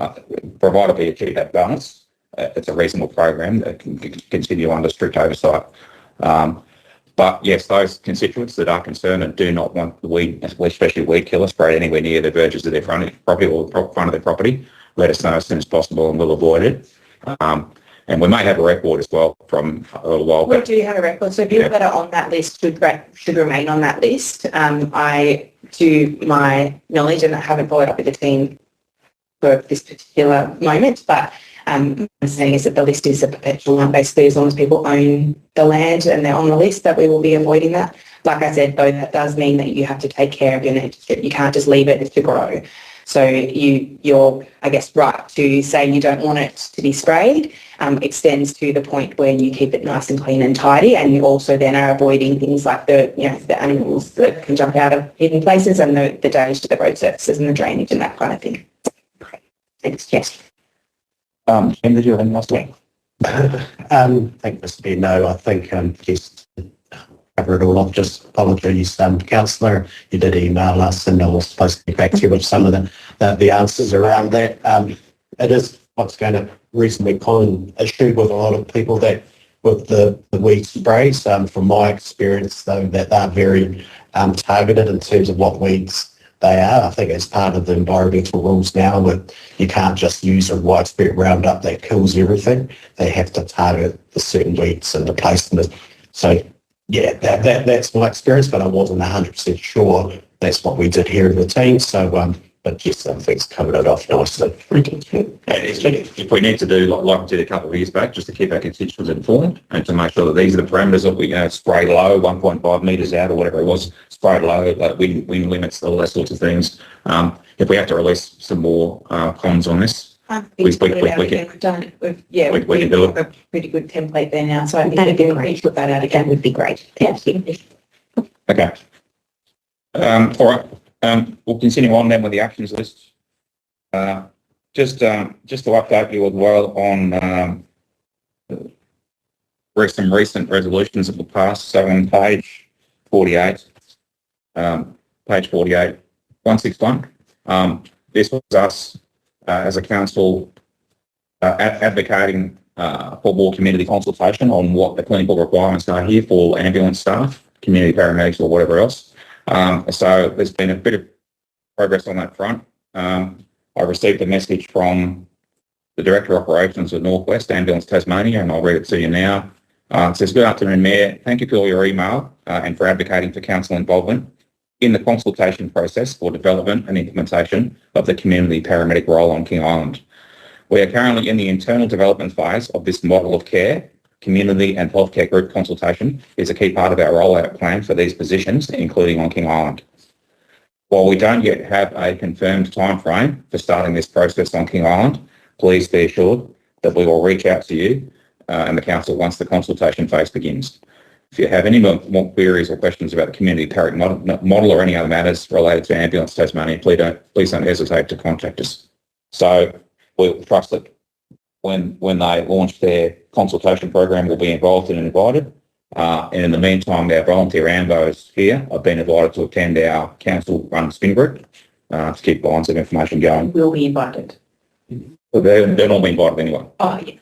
provided we achieve that balance, it's a reasonable program that can continue under strict oversight. But yes, those constituents that are concerned and do not want the weed, especially weed killer, sprayed anywhere near the verges of their front of their property or the front of their property, let us know as soon as possible and we'll avoid it. And we may have a record as well from a little while back. We do have a record, so people that are on that list should remain on that list. I, to my knowledge, and I haven't followed up with the team for this particular moment, but I'm saying is that the list is a perpetual one. Basically, as long as people own the land and they're on the list, that we will be avoiding that. Like I said, though, that does mean that you have to take care of your nature strip. You can't just leave it to grow. So you're, I guess, right to say you don't want it to be sprayed. Extends to the point where you keep it nice and clean and tidy, and you also then are avoiding things like the animals that can jump out of hidden places and the damage to the road surfaces and the drainage and that kind of thing. Thanks, Jess. Jim, did you have anything else to add? Thank Mr. Bear. No, I think just cover it all off. Just apologies, councillor. You did email us, and I was supposed to get back to you with some of the answers around that. It is what's going to reasonably common issue with a lot of people that with the weed sprays. From my experience, though, that they're very targeted in terms of what weeds they are. I think as part of the environmental rules now, that you can't just use a widespread Roundup that kills everything. They have to target the certain weeds and replace them. So, yeah, that's my experience, but I wasn't 100% sure that's what we did here in the team. So, but yes, I think it's covered it off nicely. If we need to do like we did a couple of years back, just to keep our constituents informed and to make sure that these are the parameters of, spray low, 1.5 metres out or whatever it was, spray low, like wind limits, all those sorts of things. If we have to release some more comms on this, we can do it. A pretty good template there now, so I think That'd be we great. can put that out That again. would be great. Thank you. Okay. All right. We'll continue on then with the actions list. Just to update you as well on some recent resolutions that were passed. So on page 48, 161, this was us as a council advocating for more community consultation on what the clinical requirements are here for ambulance staff, community paramedics or whatever else. So there's been a bit of progress on that front. I received a message from the Director of Operations of Northwest Ambulance Tasmania, and I'll read it to you now. It says, "Good afternoon, Mayor. Thank you for your email and for advocating for council involvement in the consultation process for development and implementation of the community paramedic role on King Island. We are currently in the internal development phase of this model of care. Community and healthcare group consultation is a key part of our rollout plan for these positions, including on King Island. While we don't yet have a confirmed timeframe for starting this process on King Island, please be assured that we will reach out to you and the council once the consultation phase begins. If you have any more queries or questions about the community paramedic model or any other matters related to Ambulance Tasmania, please don't hesitate to contact us." So we'll trust that when they launch their consultation program, we'll be involved and invited. And in the meantime, our volunteer AMBOs here have been invited to attend our council-run spin group to keep lines of information going. Will be invited. They're not being invited anyway. Oh, yeah.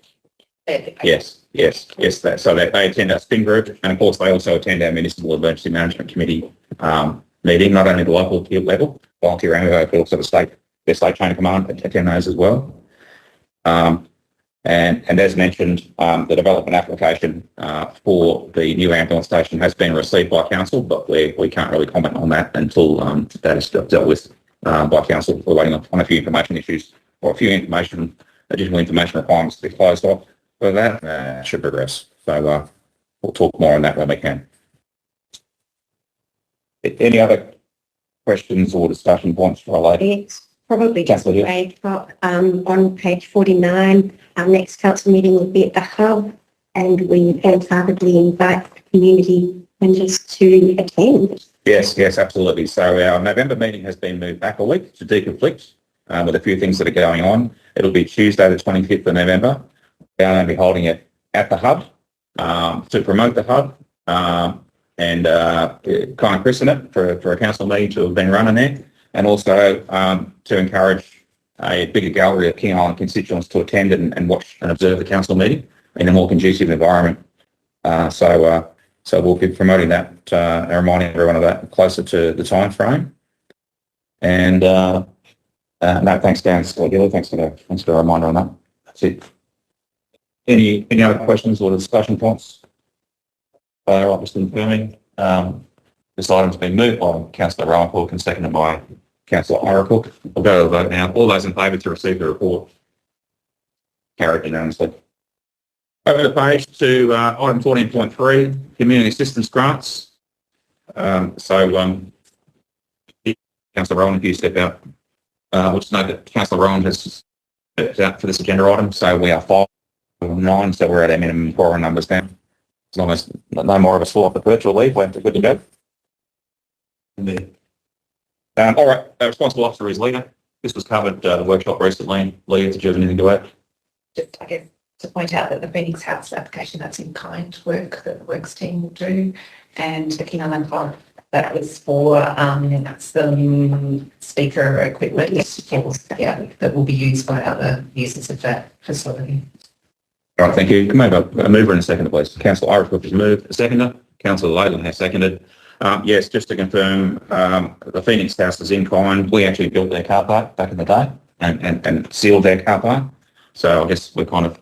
Yes. So they attend our spin group, and of course they also attend our Municipal Emergency Management Committee meeting, not only the local level, volunteer AMBO, but also the state chain of command attend those as well. And as mentioned, the development application for the new ambulance station has been received by council, but we can't really comment on that until that is dealt with by council. We're waiting on a few information issues or a few additional information requirements to be closed off. For that, should progress. So we'll talk more on that when we can. Any other questions or discussion points related? It's probably just Councillor Hill. page, on page 49, our next council meeting will be at the Hub, and we wholeheartedly invite the community members to attend. Yes, absolutely. So our November meeting has been moved back a week to deconflict with a few things that are going on. It'll be Tuesday the 25th of November. We're going to be holding it at the Hub to promote the Hub and kind of christen it for a council meeting to have been running there, and also to encourage a bigger gallery of King Island constituents to attend and watch and observe the council meeting in a more conducive environment. So we'll be promoting that and reminding everyone of that closer to the time frame. And no, thanks, Dan. Thanks for the reminder on that. That's it. Any other questions or discussion points? Right, just confirming. This item's been moved by Councillor Rowan Cook and seconded by Councillor Ira Cook. We'll go to the vote now. All those in favour to receive the report? Carried unanimously. Over the page to item 14.3, community assistance grants. Councillor Rowan, if you step out, we'll just note that Councillor Rowan has stepped out for this agenda item, so we are 5-9, so we're at our minimum quorum numbers now. As long as no more of us fall off the virtual leave, we're good to go. All right, our responsible officer is Leah. This was covered the workshop recently. Leah, did you have anything to add? Just, I guess, to point out that the Phoenix House application, that's in kind work that the Works team will do, and the King Island Club, that was for, that's the speaker equipment, yeah, that will be used by other users of that facility. All right, thank you. Can I have a mover and a seconder, please? Councillor Irisbrook has moved. A seconder? Councillor Leyland has seconded. Yes, just to confirm, the Phoenix House is in kind. We actually built their car park back in the day and sealed their car park. So I guess we're kind of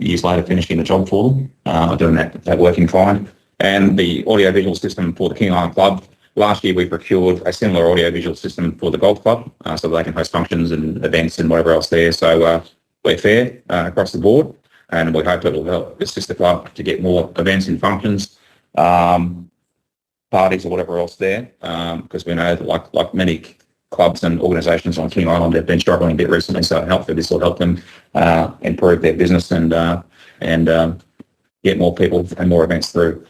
years later finishing the job for them, doing that work in kind. And the audiovisual system for the King Island Club, last year we procured a similar audiovisual system for the golf club, so they can host functions and events and whatever else there. So we're fair across the board, and we hope it will help assist the club to get more events and functions, parties or whatever else there, because we know that like many clubs and organisations on King Island have been struggling a bit recently, so hopefully this will help them improve their business and get more people and more events through.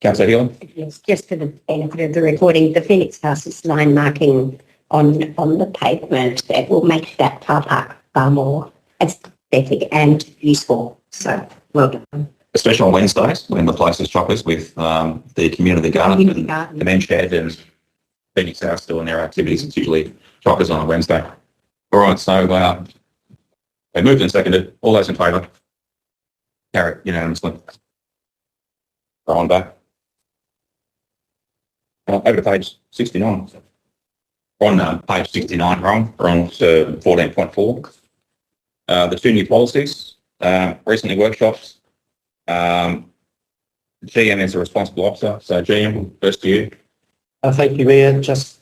Councillor Hill? Yes, just for the benefit of the recording, the Phoenix House is line marking on the pavement that will make that car park far more aesthetic and useful. So, well done. Especially on Wednesdays when the place is chockers with the community garden and the men's shed and Phoenix House doing their activities. It's usually chockers on a Wednesday. All right, so they moved and seconded. All those in favour? Carry it unanimously. Go on back. Over to page 69. On page 69, wrong. We're on to 14.4. The two new policies, recently workshops. GM is a responsible officer. So GM, first to you. Thank you, Mayor. Just,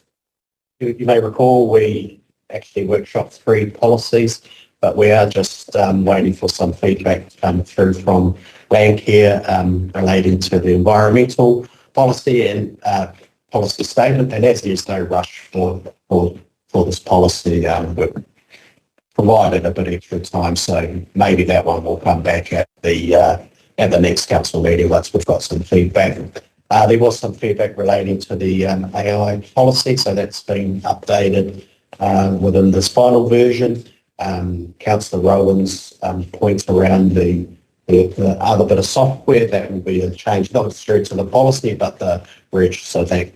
you may recall, we actually workshopped 3 policies, but we are just waiting for some feedback to come through from Landcare relating to the environmental policy and policy statement. And as there's no rush for this policy, we've provided a bit extra time, so maybe that one will come back at the next council meeting once we've got some feedback. There was some feedback relating to the AI policy, so that's been updated within this final version. Councillor Rowan's points around the other bit of software, that will be a change, not straight to the policy, but the reg, so that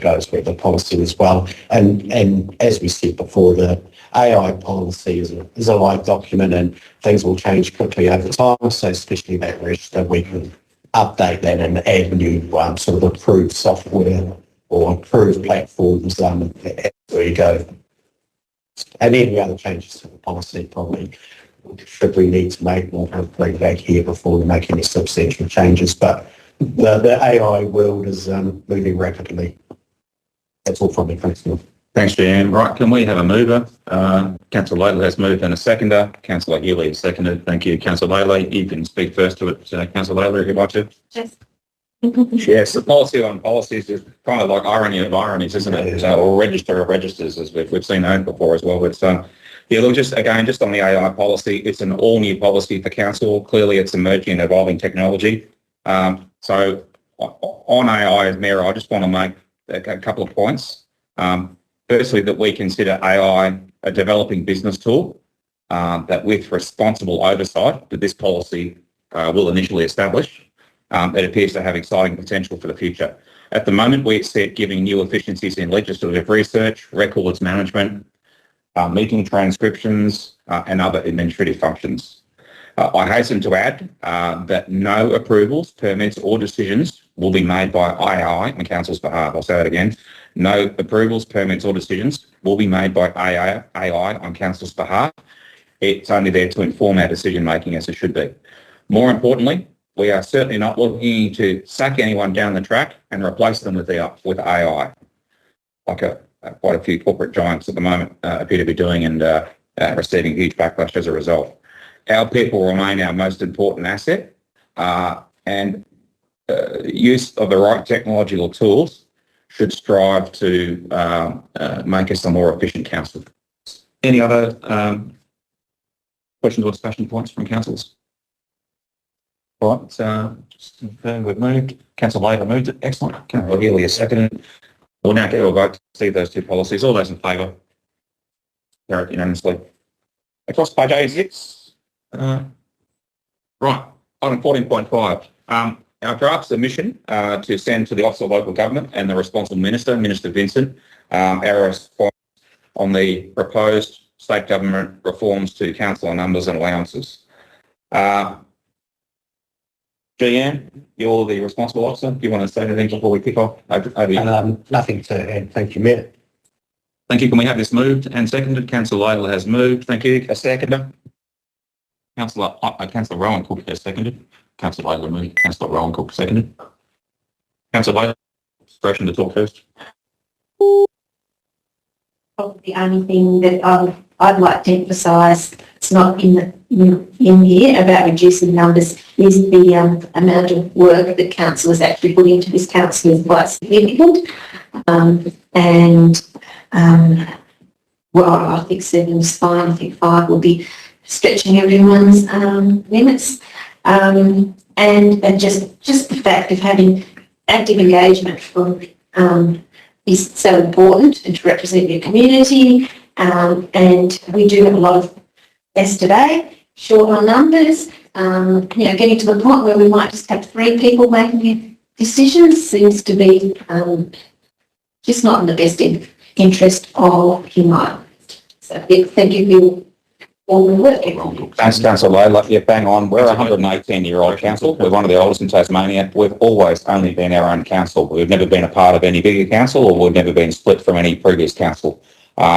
goes with the policy as well. And as we said before, the AI policy is a live document and things will change quickly over time, so especially that register, we can update that and add new sort of approved software or approved platforms as we go. And any other changes to the policy probably should we need to make, we'll have to bring back here before we make any substantial changes. But the AI world is moving rapidly. That's all from me. Thanks, Neil. Thanks, GM. Right, can we have a mover? Councillor Laley has moved and a seconder. Councillor Healy has seconded. Thank you, Councillor Laley. You can speak first to it, Councillor Laley, if you'd like to. Yes. Yes, the policy on policies is kind of like irony of ironies, isn't it? Or register of registers, as we've seen that before as well. But yeah, look, just on the AI policy, it's an all-new policy for council. Clearly, it's emerging and evolving technology. So on AI, as Mayor, I just want to make a couple of points. Firstly, that we consider AI a developing business tool that with responsible oversight that this policy will initially establish, it appears to have exciting potential for the future. At the moment, we see it giving new efficiencies in legislative research, records management, meeting transcriptions, and other administrative functions. I hasten to add that no approvals, permits or decisions will be made by AI on council's behalf. I'll say that again. No approvals, permits or decisions will be made by AI on council's behalf. It's only there to inform our decision making, as it should be. More importantly, we are certainly not looking to sack anyone down the track and replace them with AI, like quite a few corporate giants at the moment appear to be doing, and receiving huge backlash as a result. Our people remain our most important asset, and use of the right technological tools should strive to make us a more efficient council. Any other questions or discussion points from councillors? All right, just confirm we've moved. Councillor Labour moved it. Excellent. Councillor Healy has seconded. We'll now get a vote to see those two policies. All those in favour? Carry it unanimously. Across page 86, Right, item 14.5. Our draft submission to send to the Office of Local Government and the responsible Minister, Minister Vincent, our response on the proposed state government reforms to council numbers and allowances. GM, you're the responsible officer. Do you want to say anything before we kick off? Nothing to add. Thank you, Mayor. Thank you. Can we have this moved and seconded? Councillor Layla has moved. Thank you. A seconder. Councillor Rowan Cook has seconded. Councillor Layla moved. Councillor Rowan Cook seconded. Councillor Layla, expression to talk first. Probably the only thing that I'd like to emphasise, it's not in here about reducing numbers, is the amount of work that council has actually put into this council is quite significant. Well, I think 7 is fine. I think 5 will be stretching everyone's limits. And just the fact of having active engagement from is so important, and to represent your community. And we do have a lot of, as today, short on numbers, getting to the point where we might just have 3 people making decisions seems to be just not in the best interest of humanity. So thank you for all the work. Thanks, Councillor Layla. Yeah, bang on. We're a 118-year-old council. We're one of the oldest in Tasmania. We've always only been our own council. We've never been a part of any bigger council, or we've never been split from any previous council.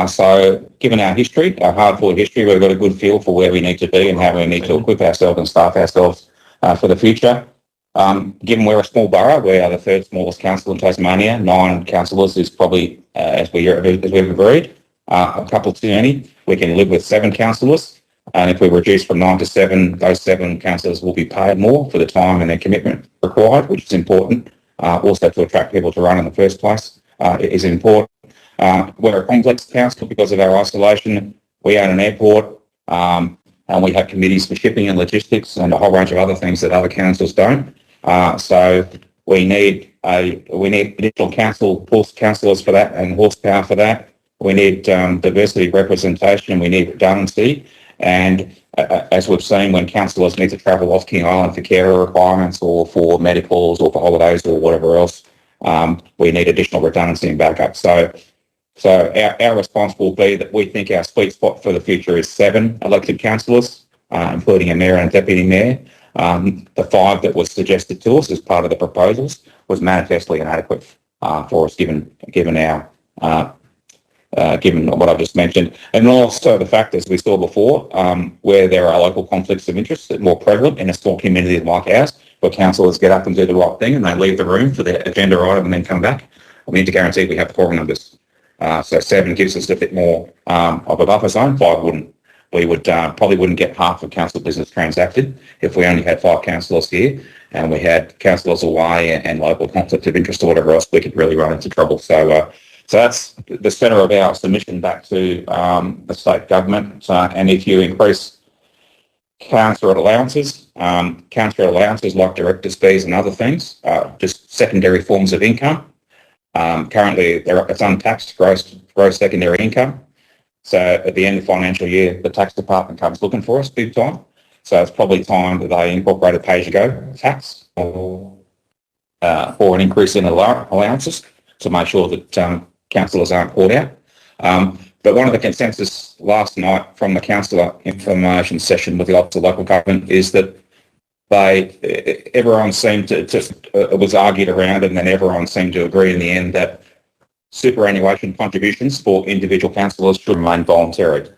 So given our history, our hard-fought history, we've got a good feel for where we need to be and how we need to equip ourselves and staff ourselves for the future. Given we're a small borough, we are the 3rd smallest council in Tasmania. 9 councillors is probably, as we've agreed, a couple too many. We can live with 7 councillors, and if we reduce from 9 to 7, those 7 councillors will be paid more for the time and their commitment required, which is important. Also to attract people to run in the first place is important. We're a complex council because of our isolation. We own an airport, and we have committees for shipping and logistics and a whole range of other things that other councils don't. So we need additional councillors for that and horsepower for that. We need diversity representation. We need redundancy. And as we've seen, when councillors need to travel off King Island for carer requirements or for medicals or for holidays or whatever else, we need additional redundancy and backup. So our response will be that we think our sweet spot for the future is 7 elected councillors, including a mayor and a deputy mayor. The 5 that was suggested to us as part of the proposals was manifestly inadequate for us, given what I've just mentioned, and also the fact, as we saw before, where there are local conflicts of interest that are more prevalent in a small community like ours, where councillors get up and do the right thing and they leave the room for their agenda item and then come back. We need to guarantee we have quorum numbers. So 7 gives us a bit more of a buffer zone. 5 wouldn't. We would probably wouldn't get half of council business transacted if we only had 5 councillors here and we had councillors away and local conflict of interest or whatever else. We could really run into trouble. So that's the centre of our submission back to the state government. And if you increase councillor allowances like directors' fees and other things, just secondary forms of income. Currently, it's untaxed gross secondary income. So at the end of the financial year, the tax department comes looking for us big time. So it's probably time that they incorporate a pay-as-you-go tax or an increase in allowances to make sure that councillors aren't caught out. But one of the consensus last night from the councillor information session with the Office of Local Government is that everyone seemed to it was argued around, and then everyone seemed to agree in the end that superannuation contributions for individual councillors should remain voluntary,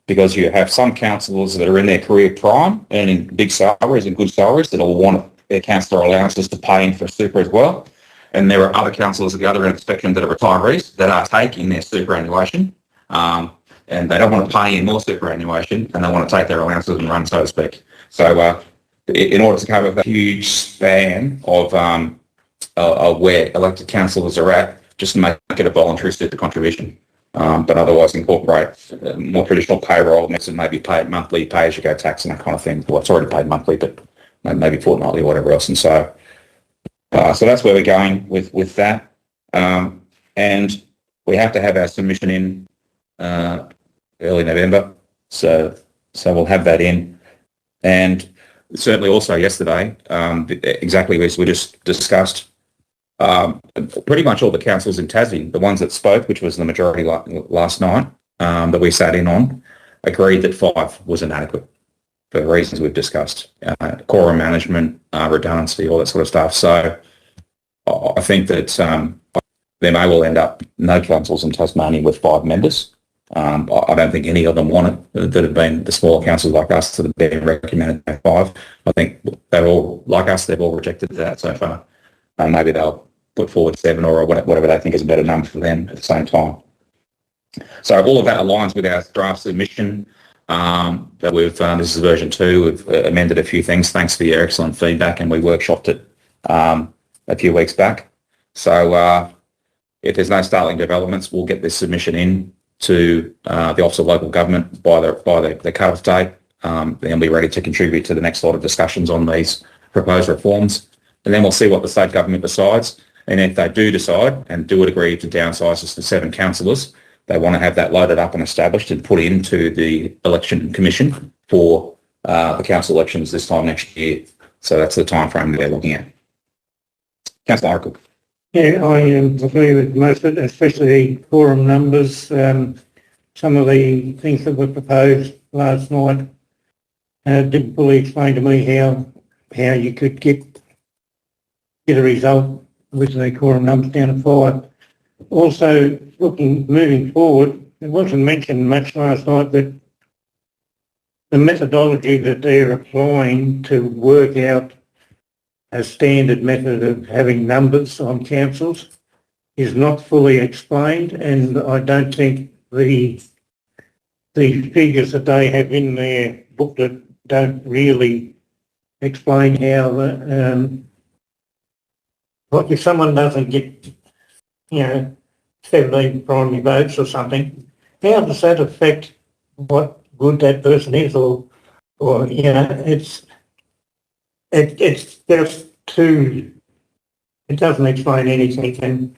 because you have some councillors that are in their career prime, earning big salaries and good salaries, that will want their councillor allowances to pay in for super as well. And there are other councillors at the other end of the spectrum that are retirees that are taking their superannuation, and they don't want to pay in more superannuation, and they want to take their allowances and run, so to speak. So in order to cover the huge span of where elected councillors are at, just make it a voluntary super contribution, but otherwise incorporate more traditional payroll method, maybe paid monthly, pay-as-you-go tax and that kind of thing. Well, it's already paid monthly, but maybe fortnightly or whatever else. And so that's where we're going with that. And we have to have our submission in early November. So we'll have that in. And certainly also yesterday, exactly as we just discussed, pretty much all the councils in Tassie, the ones that spoke, which was the majority last night, that we sat in on, agreed that 5 was inadequate for the reasons we've discussed, quorum management, redundancy, all that sort of stuff. So I think that there may well end up no councils in Tasmania with 5 members. I don't think any of them want it, that have been the smaller councils like us that have been recommended 5. I think they're all, like us, they've all rejected that so far. Maybe they'll put forward 7 or whatever they think is a better number for them at the same time. So all of that aligns with our draft submission that we've, this is version 2, we've amended a few things thanks for your excellent feedback, and we workshopped it a few weeks back. So if there's no startling developments, we'll get this submission in to the Office of Local Government by the cut-off date. Then be ready to contribute to the next lot of discussions on these proposed reforms. And then we'll see what the state government decides. And if they do decide and do agree to downsize us to 7 councillors, they want to have that loaded up and established and put into the election commission for the council elections this time next year. So that's the time frame that they're looking at. Councillor Oracle. Yeah, I agree with most of it, especially quorum numbers. Some of the things that were proposed last night didn't fully explain to me how you could get a result with the quorum numbers down to 5. Also, moving forward, it wasn't mentioned much last night that the methodology that they're applying to work out a standard method of having numbers on councils is not fully explained, and I don't think the figures that they have in their booklet don't really explain how what if someone doesn't get 17 primary votes or something, how does that affect what good that person is, or it's just too, it doesn't explain anything, and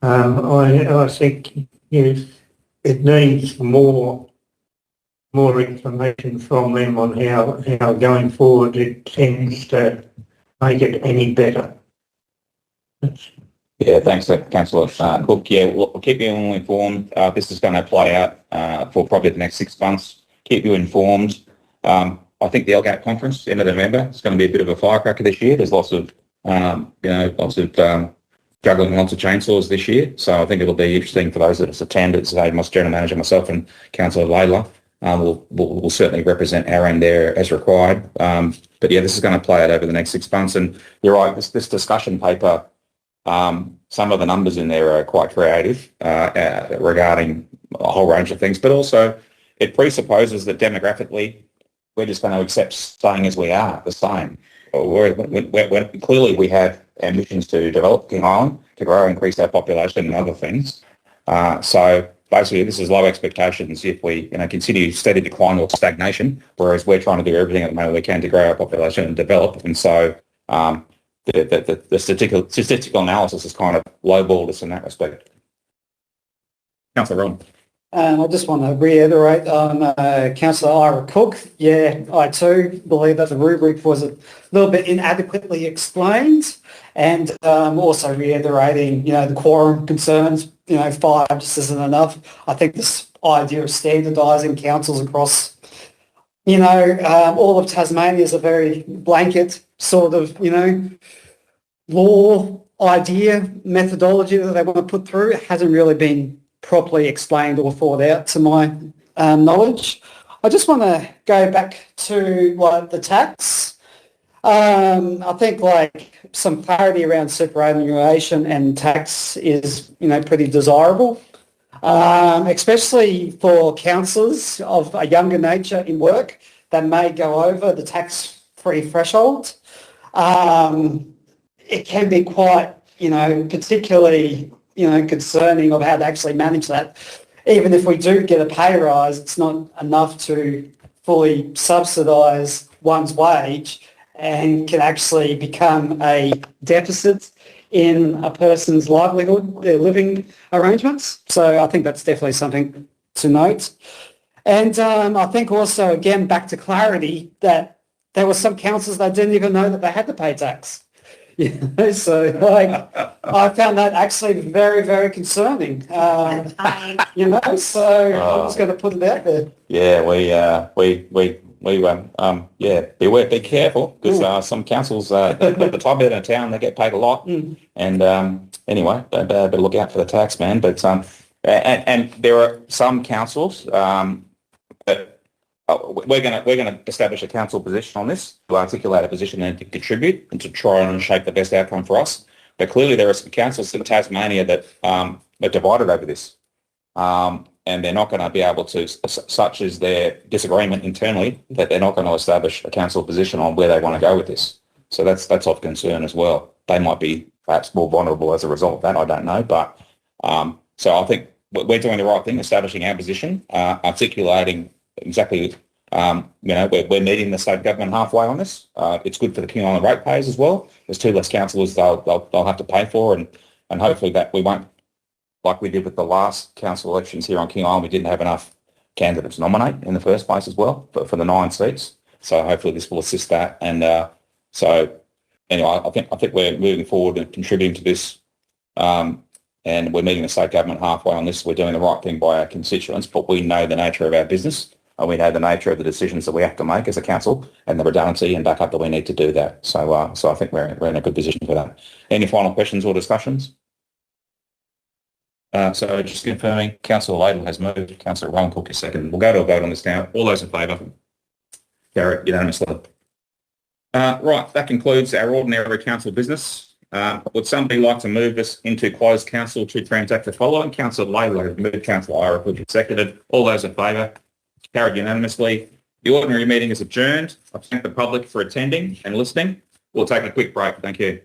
I think it needs more information from them on how going forward it tends to make it any better. Yeah, thanks, Councillor Cook. Yeah, we'll keep you all informed. This is going to play out for probably the next 6 months. Keep you informed. I think the LGAT conference, end of November, is going to be a bit of a firecracker this year. There's lots of, juggling lots of chainsaws this year. So I think it'll be interesting for those that attend. It's my General Manager, myself, and Councillor Layla. We'll certainly represent our end there as required. But yeah, this is going to play out over the next 6 months. And you're right, this discussion paper, some of the numbers in there are quite creative regarding a whole range of things, but also it presupposes that demographically we're just going to accept staying as we are, the same. Clearly we have ambitions to develop King Island, to grow, increase our population and other things. So basically this is low expectations if we continue steady decline or stagnation, whereas we're trying to do everything at the moment we can to grow our population and develop. And so the statistical analysis is kind of lowballed us in that respect. Councillor Rowan. I just want to reiterate on Councillor Ira Cook. Yeah, I too believe that the rubric was a little bit inadequately explained, and also reiterating, the quorum concerns. 5 just isn't enough. I think this idea of standardising councils across, all of Tasmania is a very blanket sort of, law idea methodology that they want to put through. It hasn't really been properly explained or thought out to my knowledge. I just want to go back to the tax. I think some clarity around superannuation and tax is pretty desirable, especially for councillors of a younger nature in work that may go over the tax-free threshold. It can be quite, particularly concerning of how to actually manage that. Even if we do get a pay rise, it's not enough to fully subsidise one's wage and can actually become a deficit in a person's livelihood, their living arrangements. So I think that's definitely something to note. And I think also, again, back to clarity, that there were some councils that didn't even know that they had to pay tax. You know, so like, I found that actually very, very concerning. You know, so I'm just going to put it out there. Yeah, be careful because some councils, at the top end of town, they get paid a lot. And anyway, they better look out for the tax man. But and there are some councils that we're going to establish a council position on this to articulate a position and to contribute and to try and shape the best outcome for us. But clearly, there are some councils in Tasmania that are divided over this. And they're not going to be able to, such as their disagreement internally, that they're not going to establish a council position on where they want to go with this. So that's of concern as well. They might be perhaps more vulnerable as a result of that. I don't know. But so I think we're doing the right thing, establishing our position, articulating exactly, we're meeting the state government halfway on this. It's good for the King Island ratepayers as well. There's 2 less councillors they'll have to pay for, and hopefully that we won't, like we did with the last council elections here on King Island, we didn't have enough candidates to nominate in the first place as well for the 9 seats. So hopefully this will assist that. And so anyway, I think we're moving forward and contributing to this. And we're meeting the state government halfway on this. We're doing the right thing by our constituents, but we know the nature of our business and we know the nature of the decisions that we have to make as a council and the redundancy and backup that we need to do that. So I think we're in a good position for that. Any final questions or discussions? So just confirming, Councillor Ladle has moved, Councillor Rowan Cook is second. We'll go to a vote on this now. All those in favour? Carried unanimously. Right, that concludes our ordinary council business. Would somebody like to move us into closed council to transact the following? Councillor Ladle has moved, Councillor Ira has seconded. All those in favour? Carried unanimously. The ordinary meeting is adjourned. I thank the public for attending and listening. We'll take a quick break. Thank you.